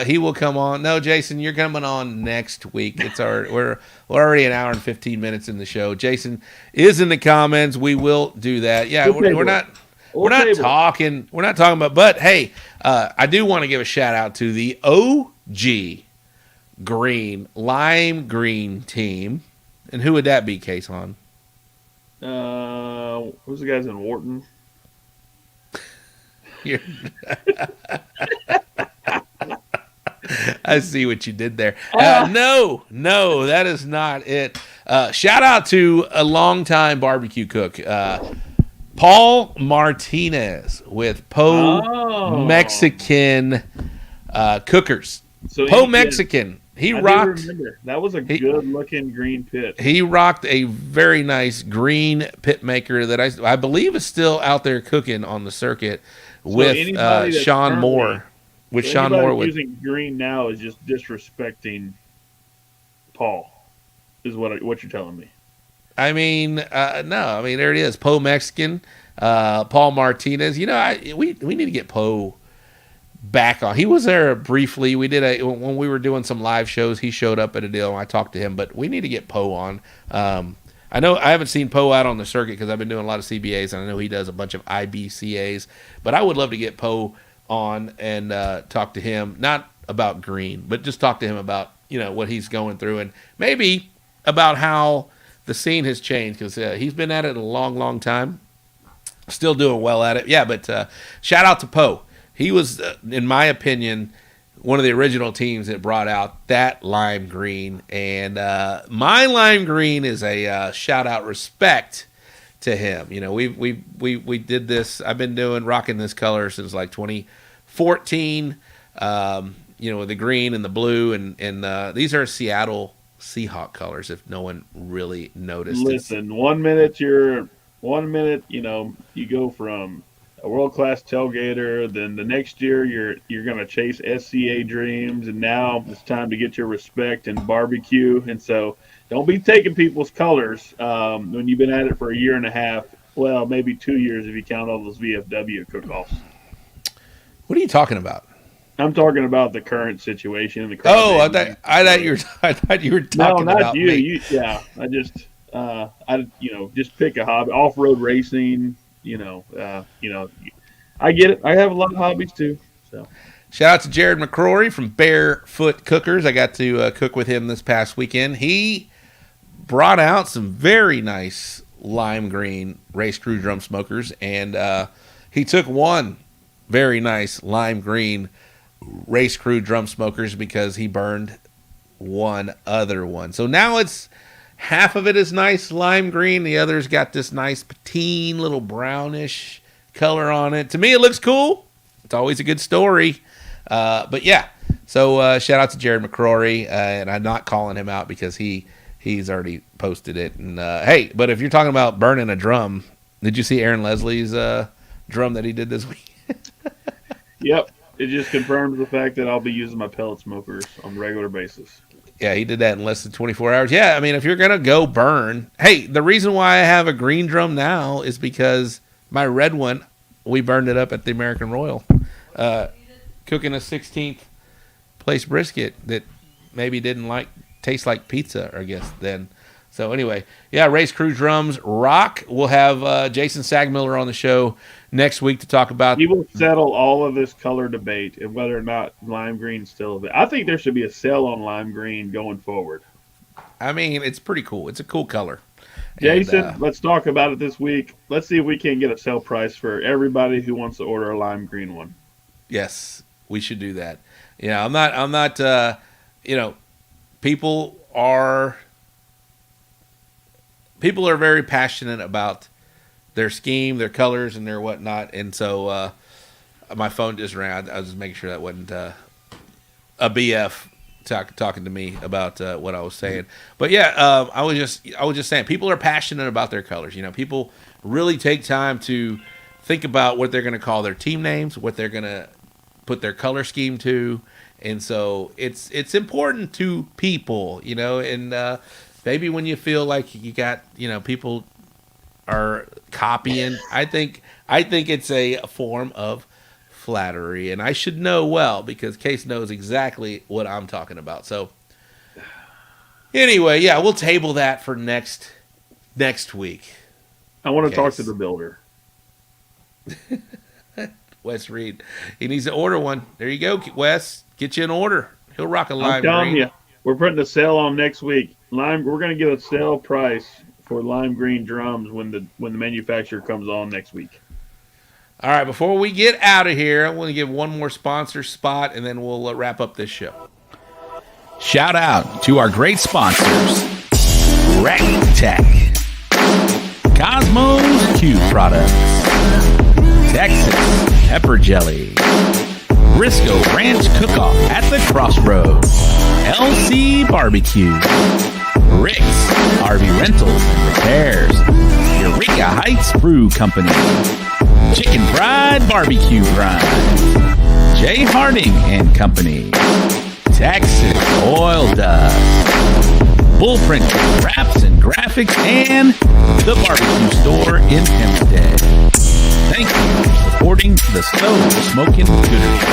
He will come on. No, Jason, you're coming on next week. We're already an hour and 15 minutes in the show. Jason is in the comments. We will do that. Yeah, we're not talking about. But hey, I do want to give a shout out to the OG lime green team. And who would that be, Kason? Who's the guys in Wharton? I see what you did there. No, that is not it. Shout out to a longtime barbecue cook, Paul Martinez with Mexican Cookers. So Mexican. He rocked. Remember. That was a good-looking green pit. He rocked a very nice green pit maker that I believe is still out there cooking on the circuit with Sean Moore. With Sean Moore, using green now is just disrespecting Paul. Is what you're telling me. I mean, no. I mean, there it is. Poe Mexican, Paul Martinez. You know, we need to get Poe back on. He was there briefly. We did when we were doing some live shows. He showed up at a deal, and I talked to him. But we need to get Poe on. I know I haven't seen Poe out on the circuit because I've been doing a lot of CBAs, and I know he does a bunch of IBCAs. But I would love to get Poe on and talk to him, not about green, but just talk to him about what he's going through, and maybe about how the scene has changed, because he's been at it a long, long time, still doing well at it. Yeah, but shout out to Poe. He was, in my opinion, one of the original teams that brought out that lime green, and my lime green is a shout out respect to him. We did this. I've been rocking this color since like 2014. With the green and the blue, and these are Seattle Seahawk colors. If no one really noticed, listen. 1 minute you go from a world-class tailgater, then the next year you're going to chase SCA dreams, and now it's time to get your respect and barbecue. And so don't be taking people's colors when you've been at it for a year and a half. Well, maybe 2 years if you count all those VFW cook-offs. What are you talking about? I'm talking about the current situation. I thought you were talking about you. Me. I just just pick a hobby. Off-road racing. I get it. I have a lot of hobbies too. So, shout out to Jared McCrory from Barefoot Cookers. I got to cook with him this past weekend. He brought out some very nice lime green race crew drum smokers, and he took one very nice lime green race crew drum smokers because he burned one other one. So now it's half of it is nice lime green. The other's got this nice patine little brownish color on it. To me, it looks cool. It's always a good story. But yeah, so shout out to Jared McCrory, and I'm not calling him out because he's already posted it. And hey, but if you're talking about burning a drum, did you see Aaron Leslie's drum that he did this week? Yep. It just confirms the fact that I'll be using my pellet smokers on a regular basis. Yeah, he did that in less than 24 hours. Yeah, I mean, if you're going to go burn, hey, the reason why I have a green drum now is because my red one, we burned it up at the American Royal, cooking a 16th place brisket that maybe didn't taste like pizza, I guess, then. So anyway, yeah, Race Crew drums rock. We'll have Jason Sagmiller on the show next week to talk about. He will settle all of this color debate and whether or not lime green is still available. I think there should be a sale on lime green going forward. I mean, it's pretty cool. It's a cool color. Jason, let's talk about it this week. Let's see if we can get a sale price for everybody who wants to order a lime green one. Yes, we should do that. Yeah, I'm not. People are very passionate about their scheme, their colors, and their whatnot. And so my phone just rang. I was just making sure that wasn't a BF talking to me about what I was saying. But yeah, I was just saying people are passionate about their colors. People really take time to think about what they're going to call their team names, what they're going to put their color scheme to. And so it's important to people, and maybe when you feel like you got, people are copying, I think it's a form of flattery, and I should know well because Case knows exactly what I'm talking about. So anyway, yeah, we'll table that for next week. I want to talk to the builder. Wes Reed. He needs to order one. There you go, Wes. Get you an order. He'll rock a lime I'm telling green. you, we're putting a sale on next week. We're going to get a sale price for lime green drums when the manufacturer comes on next week. All right, before we get out of here, I want to give one more sponsor spot, and then we'll wrap up this show. Shout out to our great sponsors, Recteq, Cosmos Q Products, Texas Pepper Jelly, Briscoe Ranch Cook-Off at the Crossroads, LC Barbecue, Rick's RV Rentals and Repairs, Eureka Heights Brew Company, Chicken Fried Barbecue Grind, Jay Harding and Company, Texas Oil Dust, Bullprint Wraps and Graphics, and the Barbecue Store in Hempstead. Thank you for supporting the So Smokin Gooder Show.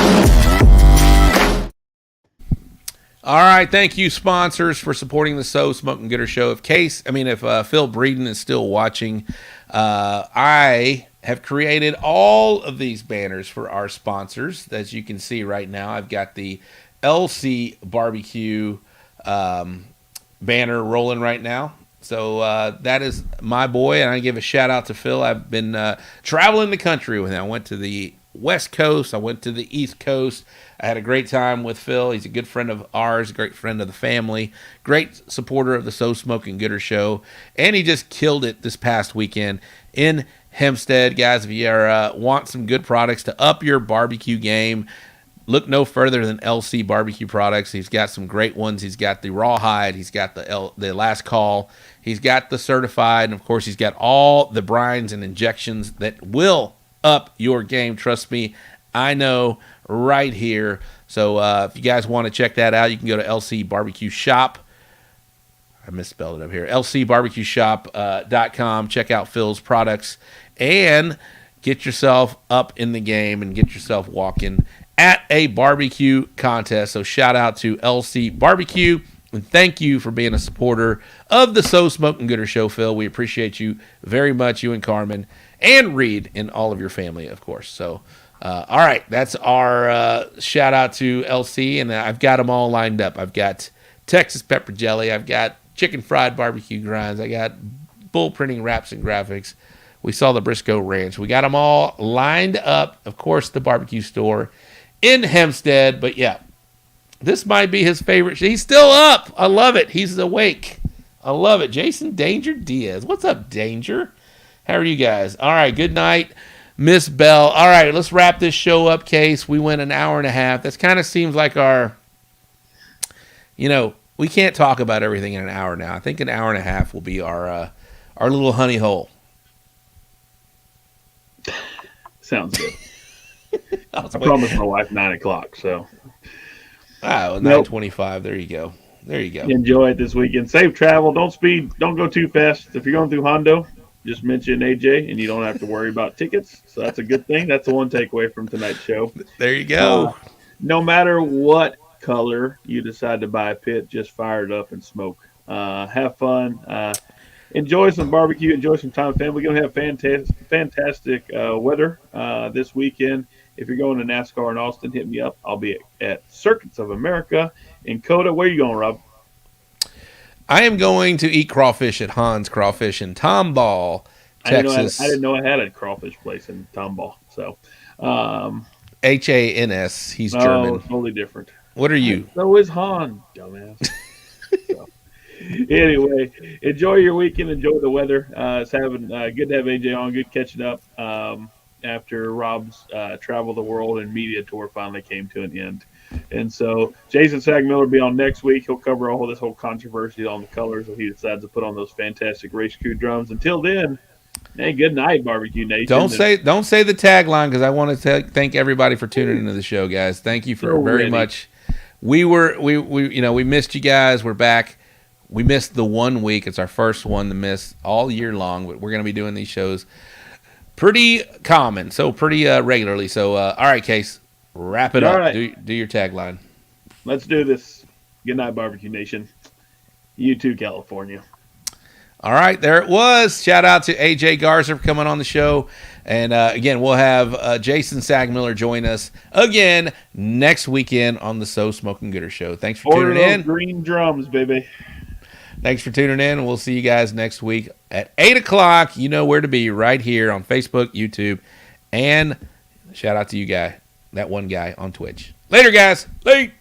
All right, thank you, sponsors, for supporting the So Smokin Gooder Show. If Phil Breeden is still watching, I have created all of these banners for our sponsors. As you can see right now, I've got the LC Barbecue banner rolling right now. So that is my boy, and I give a shout out to Phil. I've been traveling the country with him. I went to the West Coast. I went to the East Coast. I had a great time with Phil. He's a good friend of ours, a great friend of the family, great supporter of the So Smokin Gooder Show, and he just killed it this past weekend in Hempstead. Guys, if you want some good products to up your barbecue game, look no further than LC Barbecue Products. He's got some great ones. He's got the Rawhide. He's got the Last Call. He's got the Certified. And, of course, he's got all the brines and injections that will up your game. Trust me, I know right here. So if you guys want to check that out, you can go to LC Barbecue Shop. I misspelled it up here. LCBarbecueShop.com. Check out Phil's products and get yourself up in the game and get yourself walking at a barbecue contest. So shout out to LC Barbecue, and thank you for being a supporter of the So Smokin Gooder Show, Phil. We appreciate you very much, you and Carmen, and Reed, and all of your family, of course. So, all right, that's our shout out to LC, and I've got them all lined up. I've got Texas Pepper Jelly. I've got Chicken Fried Barbecue Grinds. I got Bull Printing Wraps and Graphics. We saw the Briscoe Ranch. We got them all lined up. Of course, the barbecue store in Hempstead. But yeah, this might be his favorite. He's still up. I love it. He's awake. I love it. Jason Danger Diaz. What's up, Danger? How are you guys? All right, good night, Miss Bell. All right, let's wrap this show up, Case. We went an hour and a half. That kind of seems like our, we can't talk about everything in an hour now. I think an hour and a half will be our little honey hole. Sounds good. I promised my wife 9 o'clock, so. Wow, 9:25. There you go. There you go. Enjoy it this weekend. Safe travel. Don't speed. Don't go too fast. If you're going through Hondo, just mention AJ, and you don't have to worry about tickets. So that's a good thing. That's the one takeaway from tonight's show. There you go. No matter what color you decide to buy a pit, just fire it up and smoke. Have fun. Enjoy some barbecue. Enjoy some time with family. We're going to have fantastic weather this weekend. If you're going to NASCAR in Austin, hit me up. I'll be at Circuits of America in Coda. Where are you going, Rob? I am going to eat crawfish at Hans Crawfish in Tomball, Texas. I didn't know I had a crawfish place in Tomball. So, Hans. He's German. Totally different. What are you? So is Han, dumbass. So, anyway, enjoy your weekend. Enjoy the weather. It's having good to have AJ on. Good catching up after Rob's travel the world and media tour finally came to an end. And so Jason Sagmiller will be on next week. He'll cover this whole controversy on the colors that he decides to put on those fantastic race crew drums. Until then, hey, good night, Barbecue Nation. Don't say the tagline, because I want to thank everybody for tuning into the show, guys. Thank you very much. We missed you guys. We're back. We missed the 1 week. It's our first one to miss all year long, but we're going to be doing these shows pretty regularly. So, all right, Case, wrap it up. Right. Do your tagline. Let's do this. Good night, Barbecue Nation. You too, California. All right, there it was. Shout out to AJ Garza for coming on the show. And again, we'll have Jason Sagmiller join us again next weekend on the So Smokin Gooder Show. Thanks for tuning in. Green drums, baby. Thanks for tuning in. We'll see you guys next week at 8 o'clock. You know where to be, right here on Facebook, YouTube, and shout out to you guy, that one guy on Twitch. Later, guys. Late.